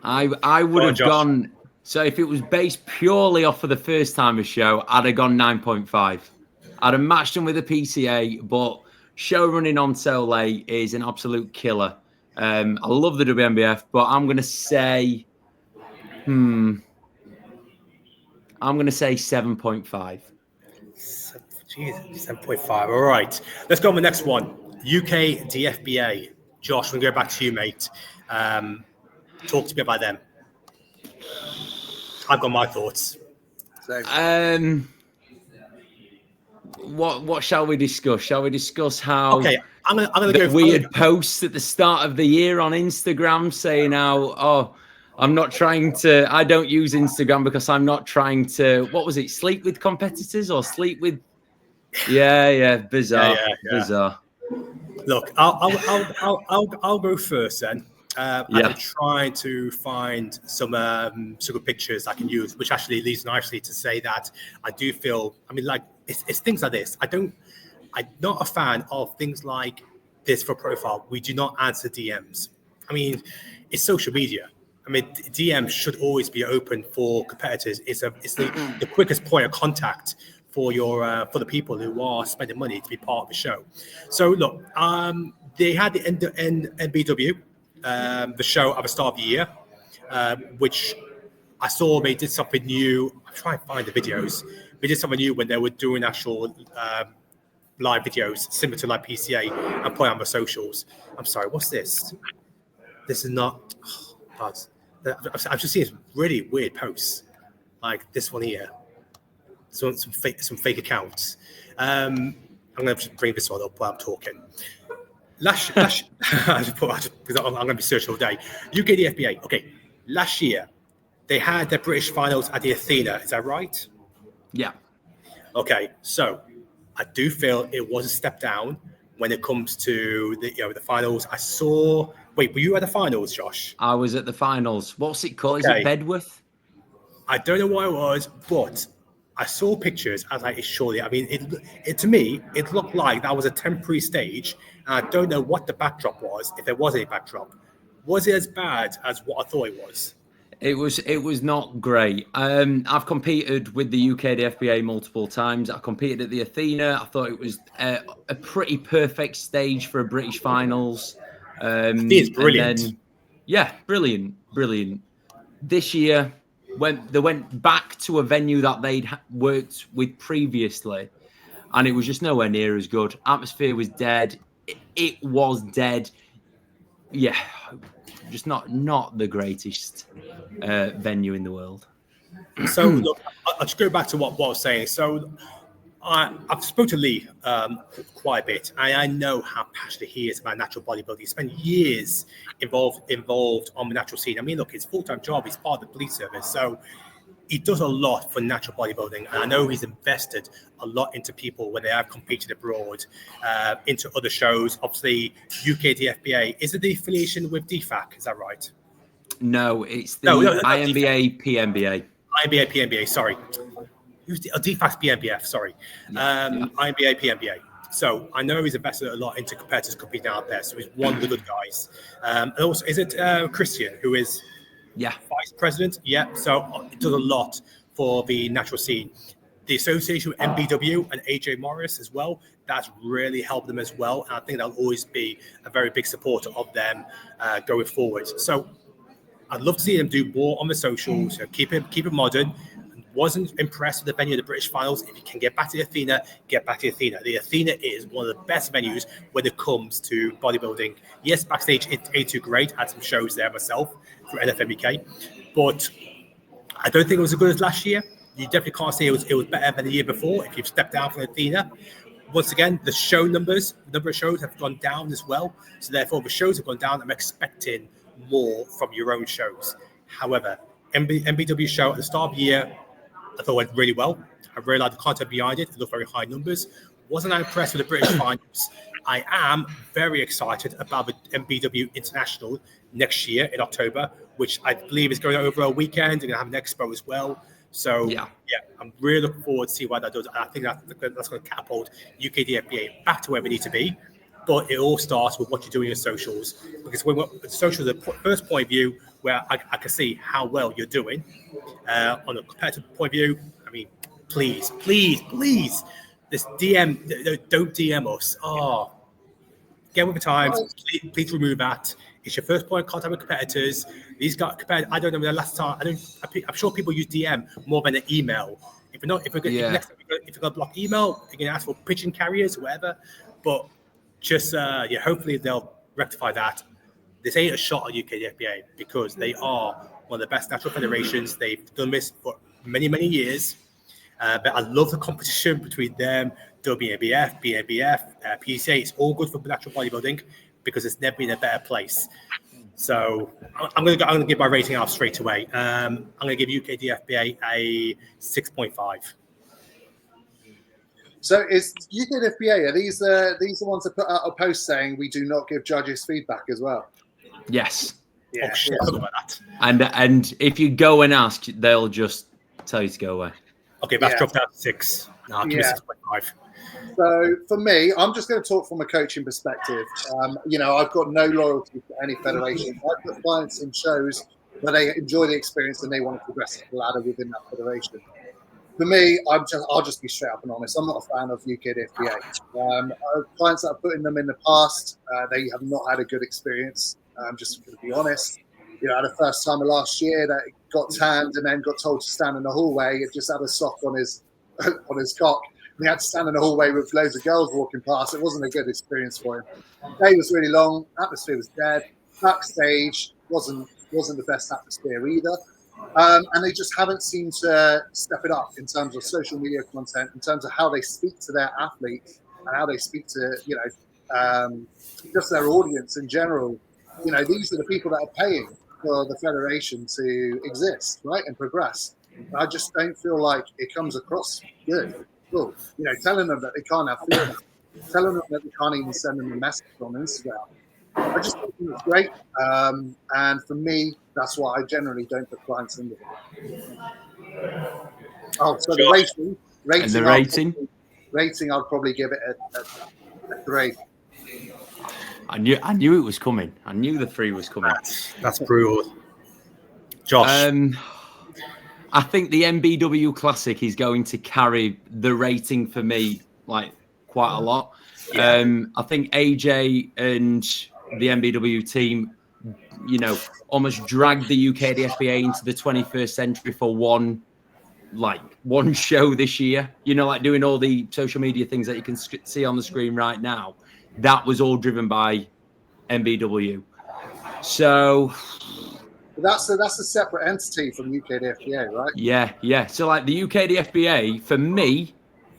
I would have gone. So if it was based purely off of the first timer show, I'd have gone 9.5. I'd have matched them with a PCA, but show running on so late is an absolute killer. I love the WNBF, but I'm going to say, I'm going to say 7.5. Jesus, 7.5. All right. Let's go on the next one. UKDFBA. Josh, we'll go back to you, mate. Talk to me about them. I've got my thoughts. What shall we discuss? Shall we discuss how I'm gonna go weird posts at the start of the year on Instagram saying how I don't use Instagram because I'm not trying to, what was it, sleep with competitors or sleep with bizarre. Bizarre. Look, I'll go first then. I'm trying to find some good pictures I can use, which actually leads nicely to say that I do feel, it's things like this. I'm not a fan of things like this for profile. We do not answer DMs. It's social media. DMs should always be open for competitors. It's the quickest point of contact for the people who are spending money to be part of the show. So look, they had the NBW, the show at the start of the year, which I saw they did something new. I'm trying to find the videos, we did something new when they were doing actual live videos similar to like PCA and put on the socials. I'm sorry, what's this? This is not. I've just seen some really weird posts, like this one here. Some fake accounts. I'm going to bring this one up while I'm talking. Last because I'm going to be searching all day. UKDFBA. Okay, last year they had their British finals at the Athena. Is that right? Yeah. Okay, so I do feel it was a step down when it comes to the finals. I saw. Wait, were you at the finals, Josh? I was at the finals. What's it called? Okay. Is it Bedworth? I don't know what it was, but I saw pictures. I was like, surely. I mean, it to me, it looked like that was a temporary stage. And I don't know what the backdrop was, if there was any backdrop. Was it as bad as what I thought it was? It was not great. I've competed with the UKDFBA multiple times. I competed at the Athena. I thought it was a pretty perfect stage for a British finals. It's brilliant. Brilliant. This year, when they went back to a venue that they'd worked with previously, and it was just nowhere near as good. Atmosphere was dead. It was dead. Yeah, just not the greatest venue in the world. So look, I'll just go back to what I was saying. So I've spoken to Lee quite a bit. I know how passionate he is about natural bodybuilding. He spent years involved on the natural scene. I mean, look, his full-time job, he's part of the police service. So he does a lot for natural bodybuilding. And I know he's invested a lot into people when they have competed abroad, into other shows. Obviously, UKDFBA. Is it the affiliation with DFAC? Is that right? No, it's the IBFA, PNBA. IBFA, PNBA, sorry. DFAC's BNBF, sorry. IBFA, PNBA. So I know he's invested a lot into competitors competing out there. So he's one of the good guys. And also, is it Christian, who is vice president? Yeah. So it does a lot for the natural scene. The association with NBW and AJ Morris as well, that's really helped them as well. And I think that'll always be a very big supporter of them going forward. So I'd love to see them do more on the socials, keep it modern. Wasn't impressed with the venue of the British finals. If you can get back to the Athena, get back to the Athena. The Athena is one of the best venues when it comes to bodybuilding. Yes, backstage it ain't too great. I had some shows there myself for NFMBK, but I don't think it was as good as last year. You definitely can't say it was better than the year before if you've stepped down from the Athena. Once again, the number of shows have gone down as well. So therefore, the shows have gone down. I'm expecting more from your own shows. However, MBW show at the start of the year, I thought it went really well. I really liked the content behind it. It looked very high numbers. Wasn't that impressed with the British finals. I am very excited about the MBW International next year in October, which I believe is going over a weekend. They're going to have an expo as well. So, I'm really looking forward to see what that does. I think that's going to catapult UKDFBA back to where we need to be. But it all starts with what you do in your socials. Because when socials are the first point of view where I can see how well you're doing. On a competitive point of view, I mean, please, this DM, don't DM us. Oh, get with the times. Please remove that. It's your first point of contact with competitors. These guys, I don't know the last time. I'm sure people use DM more than an email. If you're going to block email, you're going to ask for pigeon carriers, whatever. But just hopefully they'll rectify that. This ain't a shot at UKDFBA because they are one of the best natural federations. They've done this for many, many years. But I love the competition between them, WNBF, BNBF, PCA. It's all good for natural bodybuilding because it's never been a better place. So I'm going to give my rating out straight away. I'm going to give UKDFBA a 6.5. So is UKDFBA, are these the ones that put out a post saying we do not give judges feedback as well? Yes. Yeah, oh, shit, I forgot about that. And if you go and ask, they'll just tell you to go away. Okay, that's dropped out to 6. No, I'll give it 6.5. So for me, I'm just going to talk from a coaching perspective. I've got no loyalty to any federation. I put clients in shows where they enjoy the experience and they want to progress the ladder within that federation. For me, I'll just be straight up and honest. I'm not a fan of UKDFBA. Clients that I've put in them in the past, they have not had a good experience. I'm just going to be honest. The first time of last year that got tanned and then got told to stand in the hallway, it just had a sock on his on his cock. And he had to stand in a hallway with loads of girls walking past. It wasn't a good experience for him. The day was really long. Atmosphere was dead. Backstage wasn't the best atmosphere either. And they just haven't seemed to step it up in terms of social media content, in terms of how they speak to their athletes and how they speak to, just their audience in general. These are the people that are paying for the federation to exist, right, and progress. I just don't feel like it comes across good. Cool. Telling them that they can't have food, telling them that they can't even send them a message on Instagram. I just think it's great. And for me, that's why I generally don't put clients into it. Oh, so the rating, I'd probably give it a 3. I knew it was coming. I knew the 3 was coming. That's brutal. Josh. I think the NBW Classic is going to carry the rating for me like quite a lot. Yeah. I think AJ and the NBW team, almost dragged the UKDFBA into the 21st century for one show this year. Like doing all the social media things that you can see on the screen right now. That was all driven by NBW. So that's a separate entity from UKDFBA, right? Yeah. So like the UKDFBA, for me,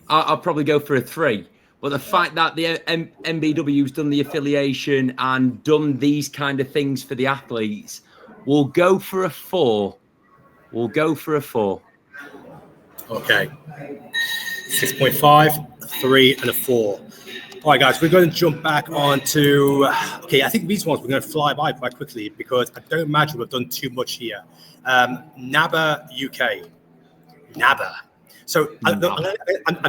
I'll probably go for a 3. But the fact that the NBW's done the affiliation and done these kind of things for the athletes, we'll go for a 4. Okay. 6.5, 3, and a 4. All right, guys, we're going to jump back onto... Okay, I think these ones we're going to fly by quite quickly because I don't imagine we've done too much here. NABBA UK. NABBA. So I'm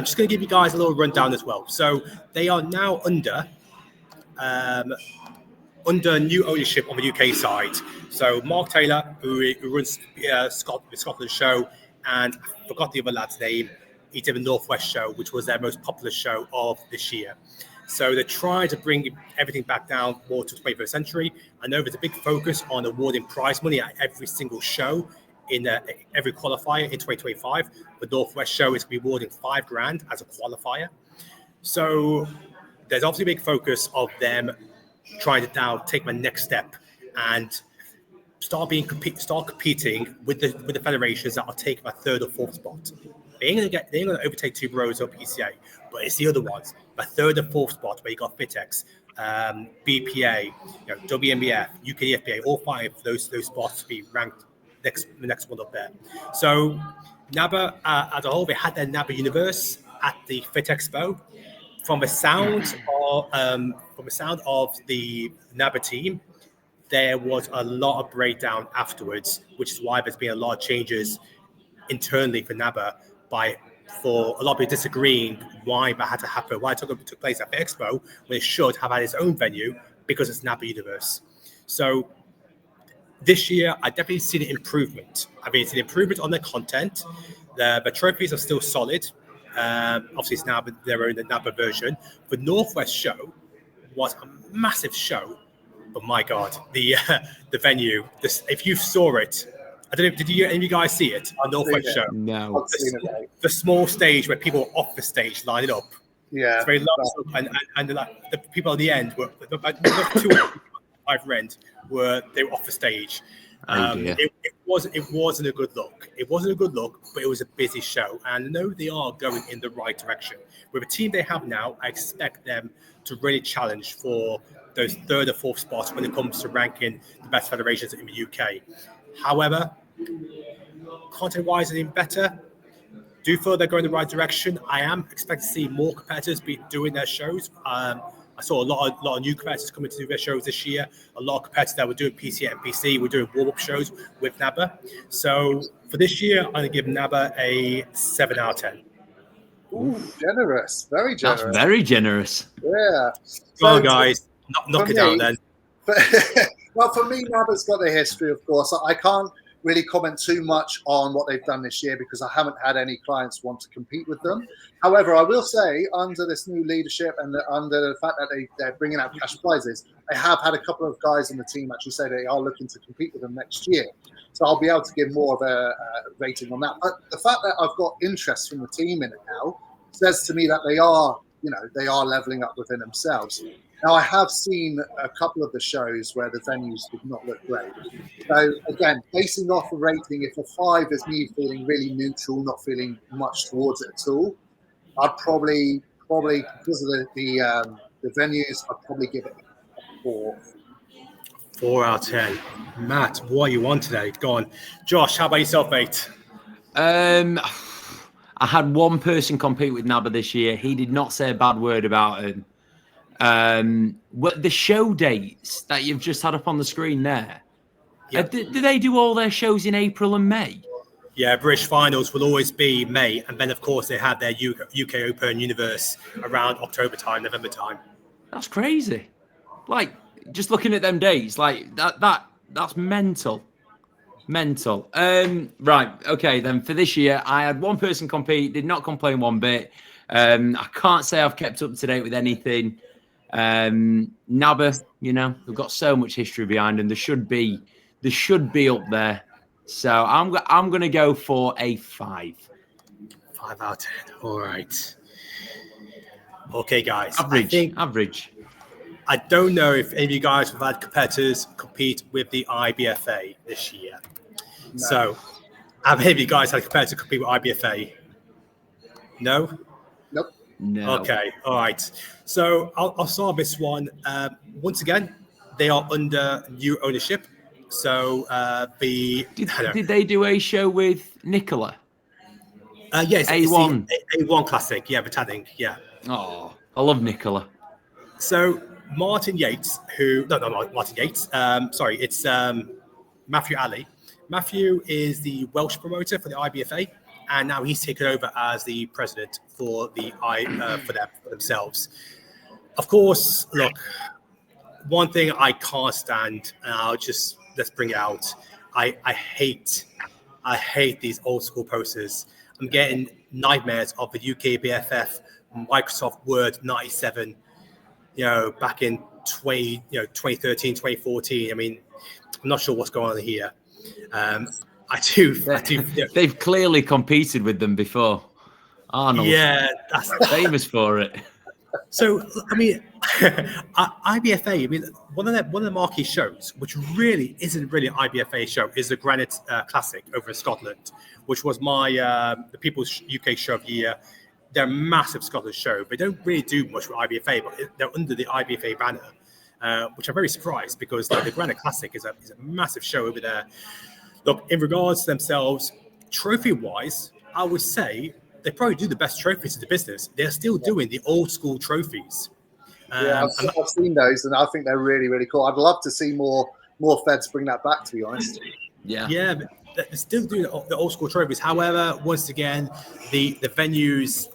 just going to give you guys a little rundown as well. So they are now under new ownership on the UK side. So Mark Taylor, who runs the Scotland show, and I forgot the other lad's name. He did the Northwest show, which was their most popular show of this year. So they're trying to bring everything back down more to the 21st century. I know there's a big focus on awarding prize money at every single show in every qualifier in 2025. The Northwest show is rewarding $5,000 as a qualifier. So there's obviously a big focus of them trying to now take my next step and start competing with the federations that are taking a 3rd or 4th spot. They ain't gonna overtake Two Bros or PCA, but it's the other ones. A 3rd and 4th spot where you got Fitex, BPA, WNBF, UKDFBA, all 5 of those spots to be ranked the next one up there. So NABBA as a whole, they had their NABBA Universe at the Fit Expo. From the sound of the NABBA team, there was a lot of breakdown afterwards, which is why there's been a lot of changes internally for NABBA for a lot of people disagreeing why that had to happen, why it took place at the Expo when it should have had its own venue because it's NABBA Universe. So this year, I definitely seen an improvement. I've seen improvement on the content. The trophies are still solid. Obviously, it's now their own NABBA version. The Northwest show was a massive show. But my God, the venue. If you saw it, I don't know. Did any of you guys see it on Northwest show? No. The small stage where people were off the stage lining up. Yeah. It's very low, and the people at the end were about 200 I've rent were off the stage. It wasn't a good look. It wasn't a good look, but it was a busy show. And I know they are going in the right direction. With the team they have now, I expect them to really challenge for those 3rd or 4th spots when it comes to ranking the best federations in the UK. However, content-wise, it's better. Do feel they're going in the right direction. I am expecting to see more competitors be doing their shows. I saw a lot of new competitors coming to do their shows this year. A lot of competitors that were doing PC and PC were doing warm-up shows with NABBA. So for this year, I'm going to give NABBA a 7 out of 10. Ooh, generous. Very generous. That's very generous. Yeah. Go on, guys. Knock it down then. Well, for me, NABBA's got a history, of course. I can't really comment too much on what they've done this year because I haven't had any clients want to compete with them. However, I will say under this new leadership and under the fact that they're bringing out cash prizes, they have had a couple of guys in the team actually say they are looking to compete with them next year. So I'll be able to give more of a rating on that. But the fact that I've got interest from the team in it now says to me that they are leveling up within themselves. Now, I have seen a couple of the shows where the venues did not look great. So, again, basing off a rating, if a 5 is me feeling really neutral, not feeling much towards it at all, I'd probably because of the venues, I'd probably give it a 4. 4 out of 10. Matt, what are you on today? Go on. Josh, how about yourself, mate? I had one person compete with NABBA this year. He did not say a bad word about him. What the show dates that you've just had up on the screen there? Yep. Do they do all their shows in April and May? Yeah, British finals will always be May, and then of course they have their UK Open Universe around October time, November time. That's crazy. Like just looking at them dates, like that's mental. Right, okay, then for this year, I had one person compete, did not complain one bit. I can't say I've kept up to date with anything. NABBA, we've got so much history behind them. They should be up there. So I'm gonna go for a 5. 5 out of 10. All right. Okay, guys. Average. I don't know if any of you guys have had competitors compete with the IBFA this year. No. So, have any of you guys had a competitor compete with IBFA? No? Nope. No. Okay, all right. So, I'll start this one. Once again, they are under new ownership. So, did they do a show with Nicola? Yes, A1. A1 Classic. Yeah, Britannic. Yeah. Oh, I love Nicola. So, Martin Yates, not Martin Yates. Sorry, it's Matthew Alley. Matthew is the Welsh promoter for the IBFA, and now he's taken over as the president for the for themselves. Of course, look, one thing I can't stand, and let's bring it out. I hate these old school posters. I'm getting nightmares of the UKBFF Microsoft Word 97. Back in 2013, 2014. I mean, I'm not sure what's going on here. I do. They've clearly competed with them before. Arnold. Yeah, that's famous for it. So, I mean, IBFA. I mean, one of the marquee shows, which really isn't really an IBFA show, is the Granite Classic over in Scotland, which was the People's UK Show of the Year. They're a massive Scottish show. They don't really do much with IBFA, but they're under the IBFA banner, which I'm very surprised because the Granite Classic is a massive show over there. Look, in regards to themselves, trophy-wise, I would say they probably do the best trophies in the business. They're still doing the old school trophies. I've seen those, and I think they're really, really cool. I'd love to see more feds bring that back, to be honest. Yeah, but they're still doing the old school trophies. However, once again, the venues,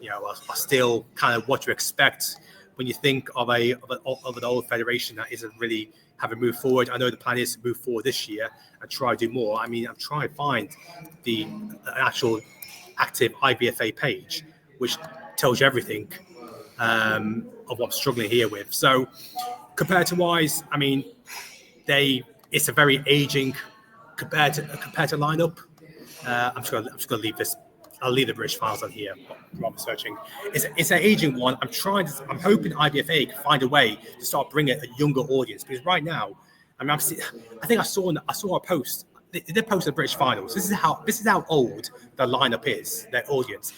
are still kind of what you expect when you think of an old federation that isn't really having moved forward. I know the plan is to move forward this year and try to do more. I mean, I'm trying to find the actual active IBFA page, which tells you everything of what I'm struggling here with. So, compared to wise, I mean, it's a very aging compared to lineup. I'm just gonna leave this. I'll leave the British files on here while I'm searching. It's an aging one. I'm hoping IBFA can find a way to start bringing a younger audience, because right now, I mean, I think I saw a post. They posted the British finals. This is how old the lineup is. Their audience.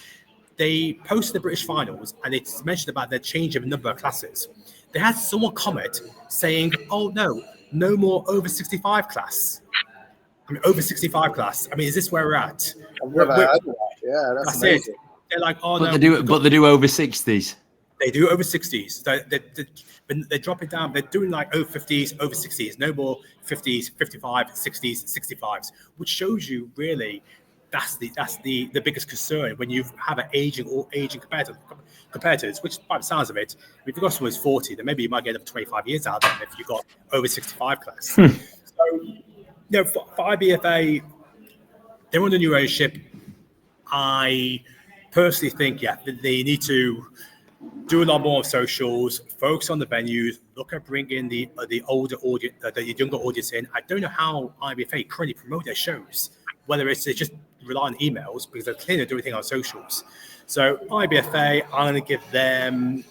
They posted the British finals, and it's mentioned about their change of number of classes. They had someone comment saying, "Oh no more over 65 class." I mean, over 65 class. I mean, is this where we're at? Yeah, that's amazing. It. They're like, oh, but they do over 60s. They do over 60s. They drop it down. They're doing like over 50s, over 60s. No more 50s, 55, 60s, 65s, which shows you really that's the biggest concern when you have an aging competitors, which by the sounds of it, if you've got someone who's 40, then maybe you might get up 25 years out of them if you've got over 65 class. So For IBFA, they're under new ownership. I personally think, they need to do a lot more of socials, focus on the venues, look at bringing the older audience, the younger audience in. I don't know how IBFA currently promote their shows, whether it's just rely on emails, because they're clearly doing everything on socials. So IBFA, I'm going to give them,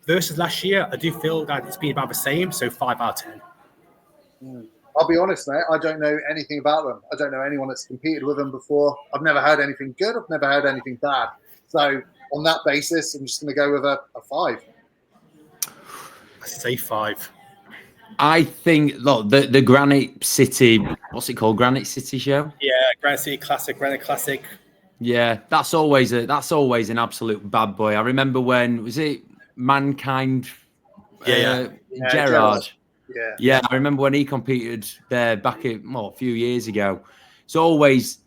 versus last year, I do feel that it's been about the same, so 5 out of 10. I'll be honest, mate, I don't know anything about them. I don't know anyone that's competed with them before. I've never heard anything good. I've never heard anything bad. So on that basis, I'm just going to go with a 5. I say 5. I think, look, the Granite City, what's it called? Granite City show? Yeah, Granite City Classic, Granite Classic. Yeah, that's always an absolute bad boy. I remember when, was it Mankind? Gerard. Yeah, I remember when he competed there back a few years ago. It's always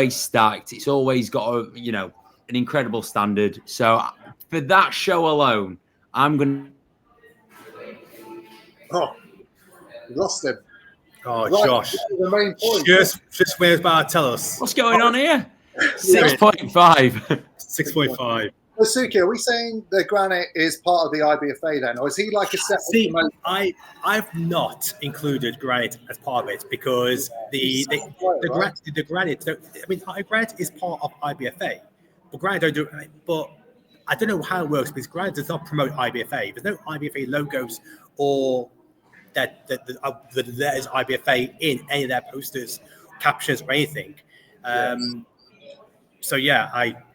stacked. It's always got an incredible standard. So for that show alone, I'm gonna. Oh, we lost him. Oh, right, Josh. The main point. Just where's Bar? Tell us. What's going on here? 6.5. 6.5. Suki, are we saying the Granite is part of the IBFA then, or is he like a separate? See, I've not included Granite as part of it because the Granite. I mean, Granite is part of IBFA, but Granite don't do it. But I don't know how it works because Granite does not promote IBFA. There's no IBFA logos or that there's IBFA in any of their posters, captions, or anything. So yeah,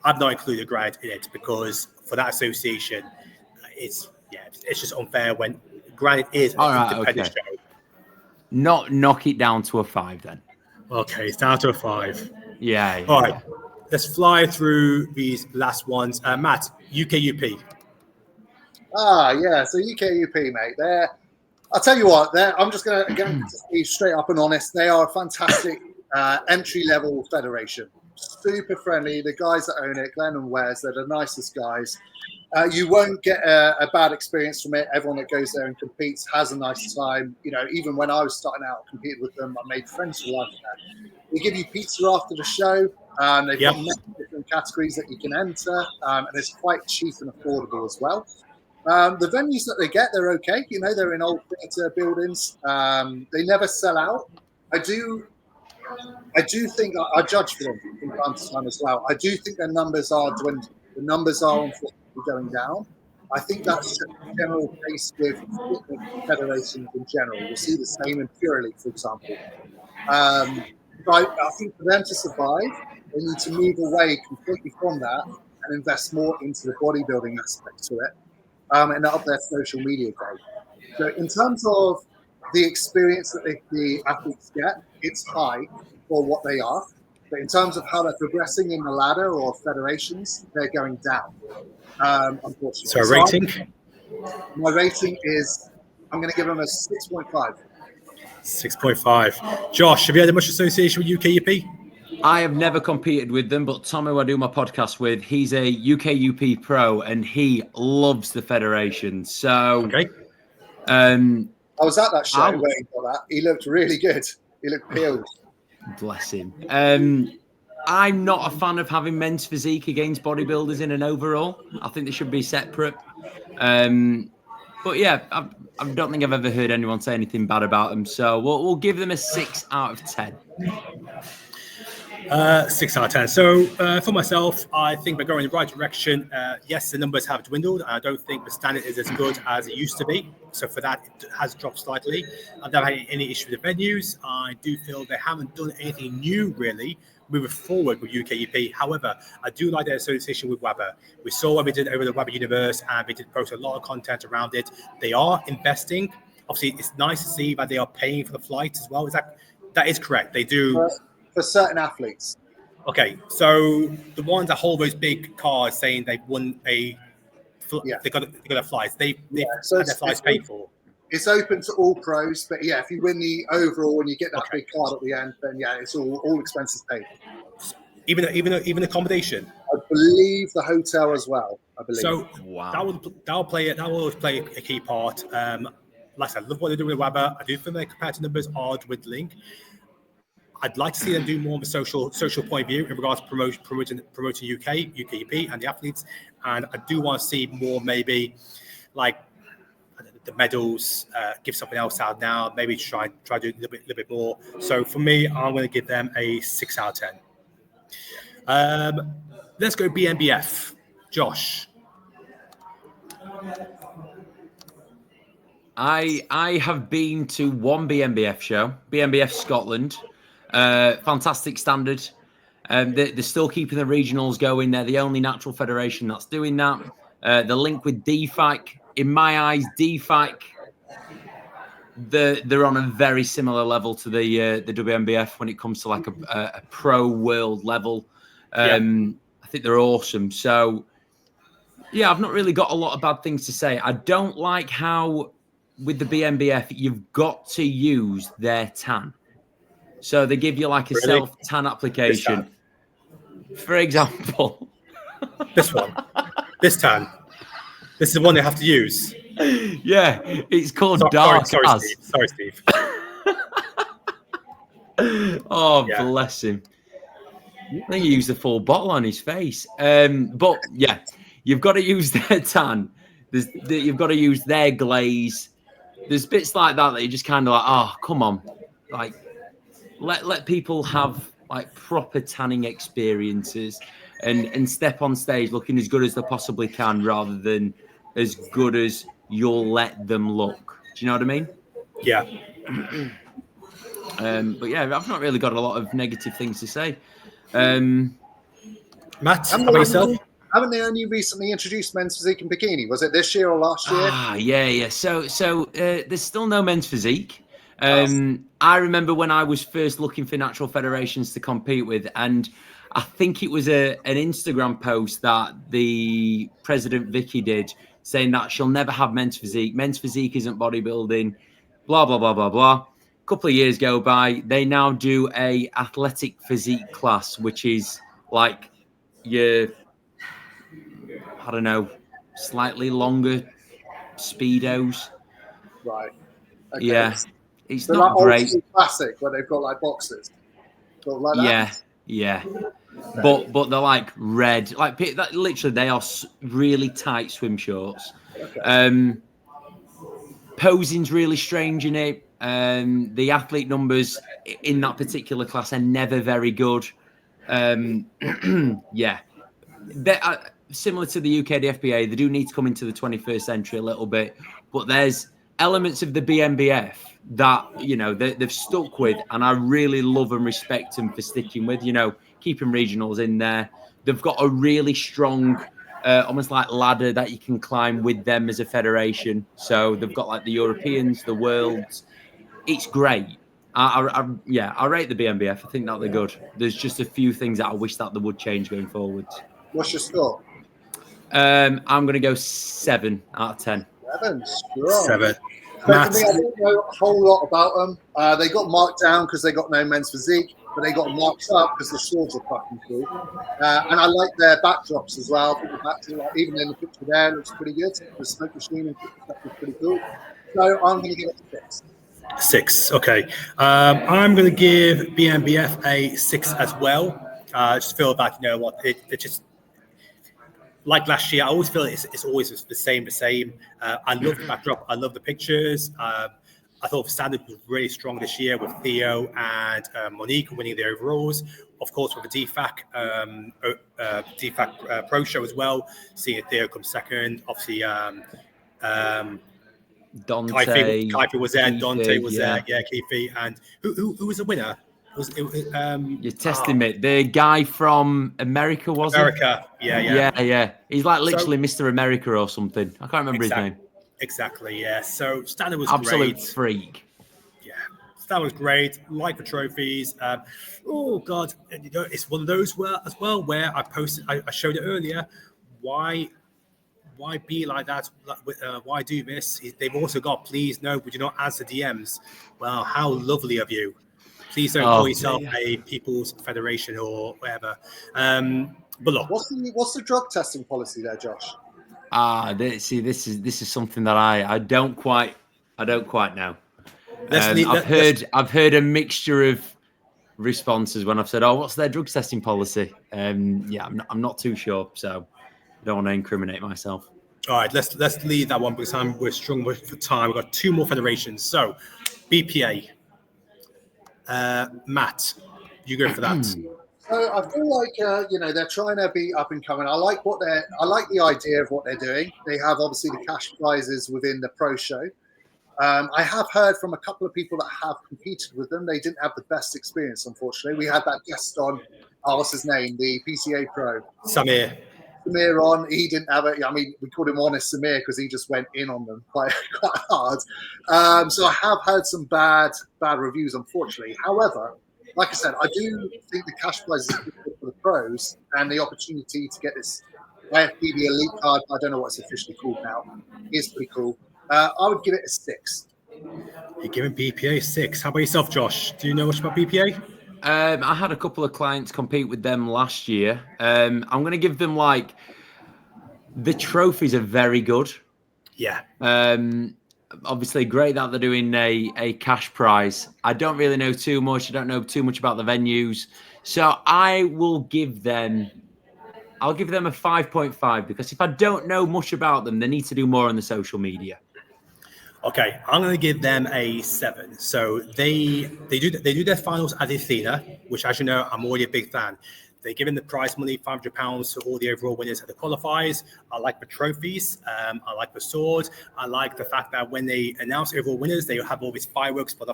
I've not included Granite in it because for that association, it's just unfair when Granite is an independent show. Not knock it down to a 5 then. Okay, it's down to a 5. Yeah. All right, let's fly through these last ones. Matt, UKUP. So UKUP, mate. I'll tell you what. I'm just going to be straight up and honest. They are a fantastic entry-level federation. Super friendly. The guys that own it, Glenn and Wes, they're the nicest guys. You won't get a bad experience from it. Everyone that goes there and competes has a nice time. Even when I was starting out competing with them, I made friends for life there. They give you pizza after the show. They've got many different categories that you can enter, and it's quite cheap and affordable as well. The venues that they get, they're okay. They're in old theatre buildings. They never sell out. I do think I judge for them from time to time as well. I do think their numbers are dwindling. The numbers are unfortunately going down. I think that's the general case with federations in general. You'll see the same in Pure Elite, for example. But I think for them to survive, they need to move away completely from that and invest more into the bodybuilding aspect to it and up their social media game. So in terms of the experience that the athletes get, it's high for what they are. But in terms of how they're progressing in the ladder or federations, they're going down, unfortunately. So rating? My rating is, I'm going to give them a 6.5. 6.5. Josh, have you had much association with UKUP? I have never competed with them, but Tom, who I do my podcast with, he's a UKUP pro and he loves the federation. So, okay. I was at that show waiting for that. He looked really good. He looked peeled. Bless him. I'm not a fan of having men's physique against bodybuilders in an overall. I think they should be separate. But yeah, I don't think I've ever heard anyone say anything bad about them. So we'll give them a 6 out of 10. 6 out of 10. So for myself, I think we're going in the right direction. Yes, the numbers have dwindled. I don't think the standard is as good as it used to be. So for that, it has dropped slightly. I've never had any issue with the venues. I do feel they haven't done anything new, really, moving forward with UKUP. However, I do like their association with WABBA. We saw what we did over the WABBA Universe, and we did post a lot of content around it. They are investing. Obviously, it's nice to see that they are paying for the flight as well. That is correct. They do. For certain athletes. Okay, so the ones that hold those big cards saying they've won they got a flights. They've had their flights paid for. It's open to all pros, but yeah, if you win the overall and you get that big card at the end, then yeah, it's all expenses paid. Even accommodation. I believe the hotel as well. I believe. So that will always play a key part. Like I said, I love what they're doing with WABBA. I do think their competitive numbers are dwindling. I'd like to see them do more of a social point of view in regards to promoting UKUP and the athletes. And I do want to see more, maybe like the medals, give something else out now, maybe try to do a little bit more. So for me, I'm going to give them a 6 out of 10. Let's go BNBF. Josh. I have been to one BNBF show, BNBF Scotland. Fantastic standard. They're still keeping the regionals going. They're the only natural federation that's doing that. The link with DFAC, in my eyes, DFAC, they're on a very similar level to the WNBF when it comes to like a pro world level. I think they're awesome. So yeah, I've not really got a lot of bad things to say. I don't like how with the BNBF you've got to use their tan. So they give you like a self-tan application. For example. This one. This tan. This is the one they have to use. Yeah, it's called Dark As. Sorry, Steve. Oh, yeah. Bless him. I think he used the full bottle on his face. But yeah, you've got to use their tan. You've got to use their glaze. There's bits like that you're just kind of like, oh, come on. Like, let people have like proper tanning experiences and step on stage looking as good as they possibly can rather than as good as you'll let them look. Do you know what I mean? Yeah. But yeah, I've not really got a lot of negative things to say. Matt, how about yourself? Haven't they only recently introduced men's physique and bikini? Was it this year or last year? Yeah. So there's still no men's physique. I remember when I was first looking for natural federations to compete with, and I think it was an Instagram post that the president Vicky did saying that she'll never have men's physique. Men's physique isn't bodybuilding, blah, blah, blah, blah, blah. A couple of years go by. They now do a athletic physique class, which is like your, I don't know, slightly longer Speedos. Right. Okay. Yeah. It's so not like great. Classic where they've got like boxes. Like that. Yeah. Okay. But they're like red, like literally they are really tight swim shorts. Okay. Posing's really strange in it. The athlete numbers in that particular class are never very good. Yeah, they are similar to the UKDFBA. They do need to come into the 21st century a little bit, but there's elements of the BNBF that they've stuck with, and I really love and respect them for sticking with. Keeping regionals in there. They've got a really strong, almost like ladder that you can climb with them as a federation. So they've got like the Europeans, the Worlds. It's great. I rate the BNBF. I think that they're good. There's just a few things that I wish that they would change going forward. What's your score? I'm going to go 7 out of 10. 7, strong. 7. But for me, I don't know a whole lot about them. They got marked down because they got no men's physique, but they got marked up because the swords are fucking cool. And I like their backdrops as well. Even in the picture there, it looks pretty good. The smoke machine and stuff is pretty cool. So I'm going to give it a 6. 6, okay. I'm going to give BNBF a 6 as well. I just feel that, it just, like last year, I always feel it's always the same. I love the backdrop. I love the pictures. I thought the standard was really strong this year with Theo and Monique winning the overalls. Of course, with the DFAC Pro Show as well, seeing Theo come second. Obviously, Dante Kaifi was there. Keefe, Dante was there. Yeah, Kaifi. And who was the winner? You're testing me. The guy from America, was it? America. Yeah. He's like literally Mr. America or something. I can't remember his name. Exactly, yeah. So standard was absolute great. Freak. Yeah, standard was great. Like the trophies. Oh God, it's one of those where I showed it earlier. Why be like that? Why do this? They've also got, please no, would you not answer DMs? Well, how lovely of you. Please don't call yourself a People's Federation or whatever. But look, what's the drug testing policy there, Josh? This is something that I don't quite know. I've heard a mixture of responses when I've said, "Oh, what's their drugs testing policy?" Yeah, I'm not too sure, so I don't want to incriminate myself. All right, let's leave that one because we're strung for time. We've got two more federations. So, BPA, Matt, you go for that. So I feel like they're trying to be up and coming. I like the idea of what they're doing. They have obviously the cash prizes within the pro show. I have heard from a couple of people that have competed with them. They didn't have the best experience, unfortunately. We had that guest on, what's his name, the PCA pro, Samir on. He didn't have it. I mean, we called him Honest Samir because he just went in on them quite hard. So I have heard some bad reviews, unfortunately. However, like I said, I do think the cash prize is good for the pros and the opportunity to get this IFBB elite card. I don't know what it's officially called now. It's pretty cool. I would give it a 6. You're giving BPA 6. How about yourself, Josh? Do you know much about BPA? I had a couple of clients compete with them last year. I'm going to give them the trophies are very good. Yeah. Obviously, great that they're doing a cash prize. I don't really know too much. I don't know too much about the venues, so I'll give them a 5.5 because if I don't know much about them, they need to do more on the social media. Okay, I'm going to give them a 7. So they do their finals at Athena, which, as you know, I'm already a big fan. They're giving the prize money, £500 to all the overall winners at the qualifiers. I like the trophies. I like the sword. I like the fact that when they announce overall winners, they have all these fireworks, but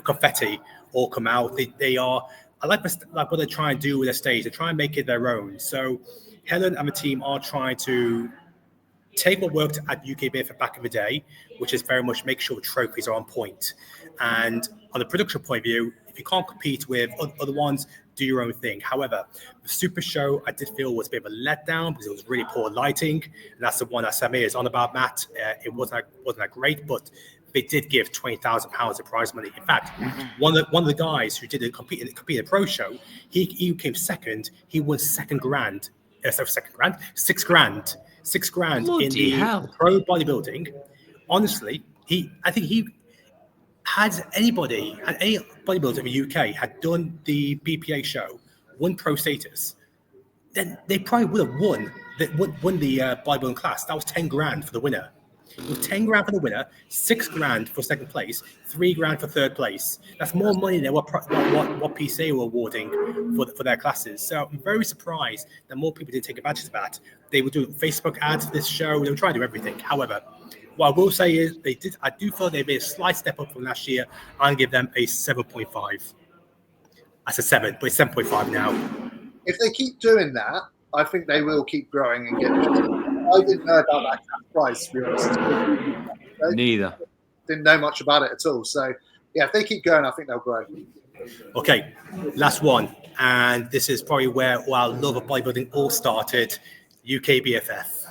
confetti all come out. I like what they're trying to do with the stage. They're trying to make it their own. So Helen and the team are trying to take what worked at UKBFF back in the day, which is very much make sure the trophies are on point. And on the production point of view, if you can't compete with other ones, do your own thing. However, the Super Show I did feel was a bit of a letdown because it was really poor lighting, and that's the one that Samir is on about, Matt. It wasn't that great, but they did give £20,000 of prize money. In fact, one of the guys who did compete in the pro show, he came second. He won $6 grand. Bloody in the hell. pro bodybuilding. Honestly, I think he had any bodybuilder in the UK had done the BPA show, won pro status, then they probably would have won the bodybuilding class. That was 10 grand for the winner. It was 10 grand for the winner, 6 grand for second place, 3 grand for third place. That's more money than what PCA were awarding for their classes. So I'm very surprised that more people didn't take advantage of that. They were doing Facebook ads for this show. They were trying to do everything. However, what I will say is I do feel they made a slight step up from last year. I'll give them a 7.5. That's a 7, but it's 7.5 now. If they keep doing that, I think they will keep growing and get better. I didn't know about that cash prize, to be honest. Neither. Didn't know much about it at all. So, yeah, if they keep going, I think they'll grow. Okay, last one. And this is probably where our love of bodybuilding all started, UKBFF.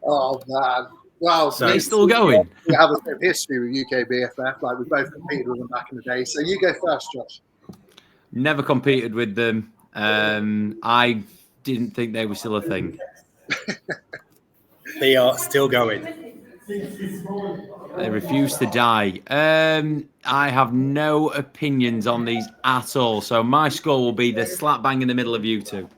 Oh, man. Well, so they're still going. We have a bit of history with UKBFF. Like, we both competed with them back in the day. So you go first, Josh. Never competed with them. I didn't think they were still a thing. They are still going. They refuse to die. I have no opinions on these at all. So my score will be the slap bang in the middle of you two.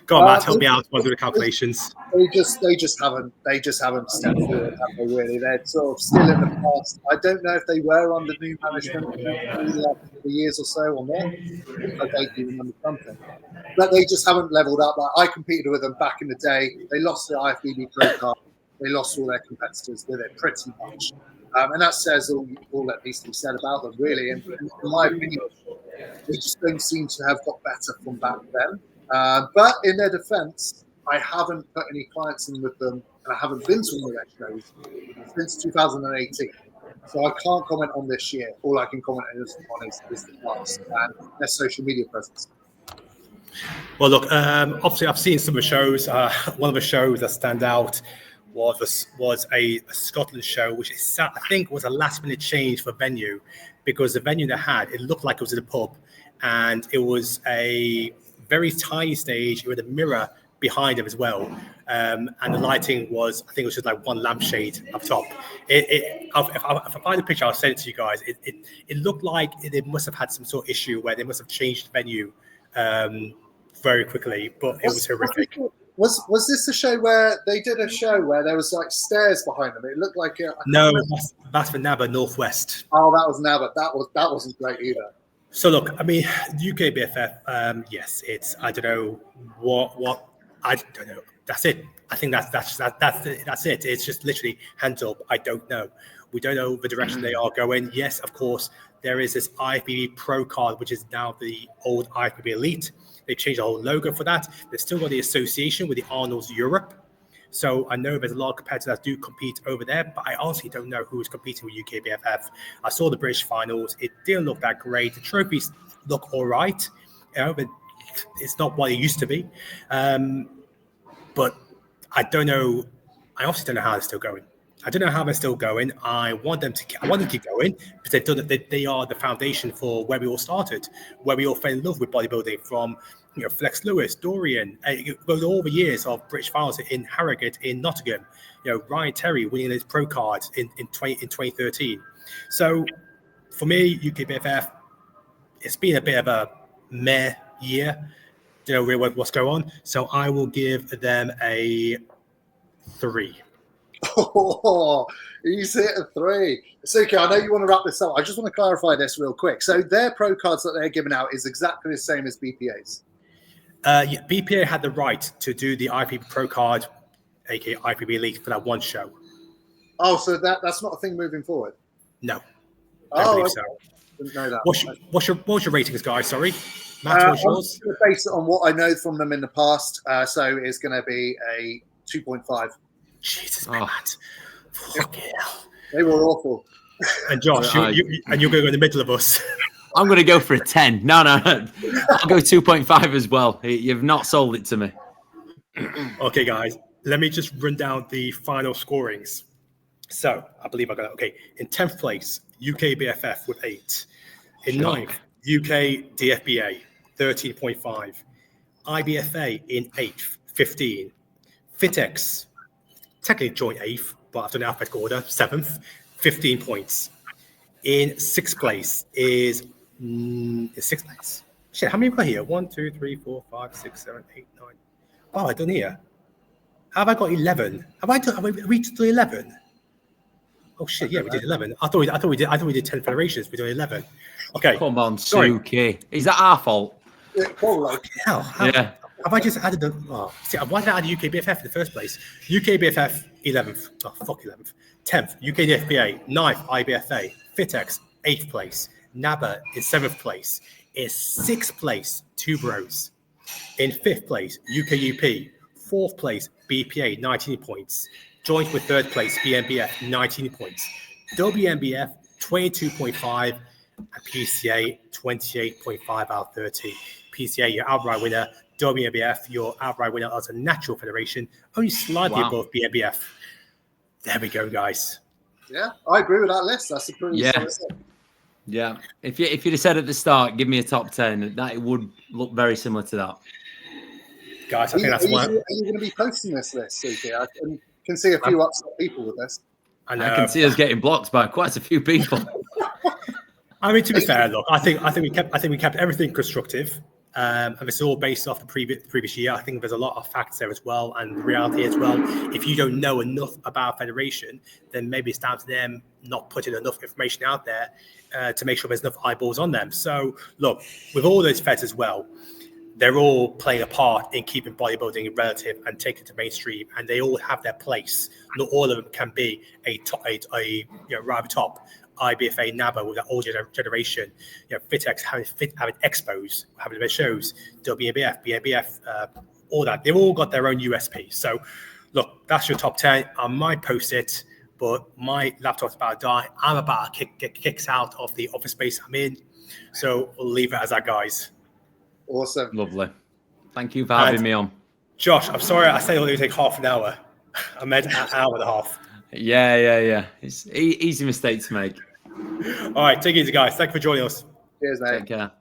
Go on, Matt, help me out. I'll do the calculations. They just haven't stepped forward, have they, really? They're sort of still in the past. I don't know if they were under new management for the years or so or not. I vaguely remember something. But they just haven't leveled up. Like, I competed with them back in the day. They lost the IFBB Pro card. They lost all their competitors with it pretty much. And that says all that needs to be said about them, really. And in my opinion, they just don't seem to have got better from back then. But in their defense, I haven't put any clients in with them, and I haven't been to one of their shows since 2018. So I can't comment on this year. All I can comment on is the past and their social media presence. Well, look, obviously I've seen some of the shows. One of the shows that stand out was a Scotland show, which I think was a last-minute change for venue, because the venue they had, it looked like it was in a pub, and it was a very tiny stage with a mirror behind him as well. And the lighting was, I think it was just like one lampshade up top. If I find the picture, I'll send it to you guys. It looked like they must have had some sort of issue where they must have changed the venue very quickly, but it was horrific. Was this the show where they did a show where there was like stairs behind them? It looked like no, that's for NABBA Northwest. Oh, that was NABBA. That wasn't great either. So look, I mean, UKBFF, yes, it's, I don't know what I don't know. That's it. I think that's it. It's just literally hands up. I don't know. We don't know the direction they are going. Yes, of course, there is this IFBB Pro card, which is now the old IFBB Elite. They changed the whole logo for that. They've still got the association with the Arnold's Europe. So I know there's a lot of competitors that do compete over there, but I honestly don't know who is competing with UKBFF. I saw the British finals. It didn't look that great. The trophies look all right, but it's not what it used to be. But I don't know. I obviously don't know how they're still going. I don't know how they're still going. I want them to keep going because they've done it. They are the foundation for where we all started, where we all fell in love with bodybuilding. From Flex Lewis, Dorian, all the years of British finals in Harrogate, in Nottingham. Ryan Terry winning his pro cards in 2013. So for me, UKBFF, it's been a bit of a meh year. Don't know really what's going on. So I will give them a 3. Oh, he's hit a 3. Suki, I know you want to wrap this up. I just want to clarify this real quick. So their pro cards that they're giving out is exactly the same as BPA's. Yeah, BPA had the right to do the IFBB Pro card, aka IFBB Elite, for that one show. Oh, so that's not a thing moving forward? No, I believe so. Didn't know that. What's your ratings, guys? Sorry, Matt, what's yours? I'm going to base it on what I know from them in the past. So it's going to be a 2.5. Jesus, Matt. Fucking hell. They were awful. And Josh, you're going to go in the middle of us. I'm going to go for a 10. No. I'll go 2.5 as well. You've not sold it to me. Okay, guys. Let me just run down the final scorings. So, I believe I got it. Okay. In 10th place, UKBFF with 8. In 9th, UKDFBA, 13.5. IBFA in 8th, 15. Fitex, technically joint 8th, but after an alphabetical order, 7th, 15 points. In 6th place is 6th place. Shit, how many have we got here? 1, 2, 3, 4, 5, 6, 7, 8, 9. Oh, I done here. How have I got 11? Have we reached 11? Oh shit, yeah, we did 11. I thought we did 10 federations. We did 11. Okay. Come on, Suki. Is that our fault? Yeah, probably. Hell, have I just added the? Oh, see, why did I add UKBFF in the first place? UKBFF 11th. Oh fuck 11th. 10th UKDFBA. 9th IBFA. Fitex 8th place. NABBA is 7th place. In 6th place, 2 Bros. In 5th place, UKUP. 4th place, BPA 19 points. Joint with 3rd place, BNBF 19 points. WNBF 22.5 and PCA 28.5 out of 30. PCA, your outright winner. WNBF, your outright winner as a natural federation, only slightly above BNBF. There we go, guys. Yeah, I agree with that list. That's a pretty solid. Yeah. If you'd have said at the start, give me a top 10, that it would look very similar to that. Guys, I think that's why. Are you going to be posting this list, Suki? I can see a few upset people with this. I can see us getting blocked by quite a few people. I mean, to be fair, look, I think we kept everything constructive. And it's all based off the previous year. I think there's a lot of facts there as well, and reality as well. If you don't know enough about federation, then maybe it's down to them not putting enough information out there to make sure there's enough eyeballs on them. So, look, with all those feds as well, they're all playing a part in keeping bodybuilding relative and taking it to mainstream, and they all have their place. Not all of them can be a right top. IBFA, NABBA with that old generation, Fitex having expos, having their shows, WNBF, BNBF, all that. They've all got their own USP. So, look, that's your top 10. I might post it, but my laptop's about to die. I'm about to get kicked out of the office space I'm in. So we'll leave it as that, guys. Awesome. Lovely. Thank you for having me on. Josh, I'm sorry I said it would take half an hour. I meant an hour and a half. Yeah. It's easy mistake to make. All right, take it easy, guys. Thank you for joining us. Cheers, mate. Take care.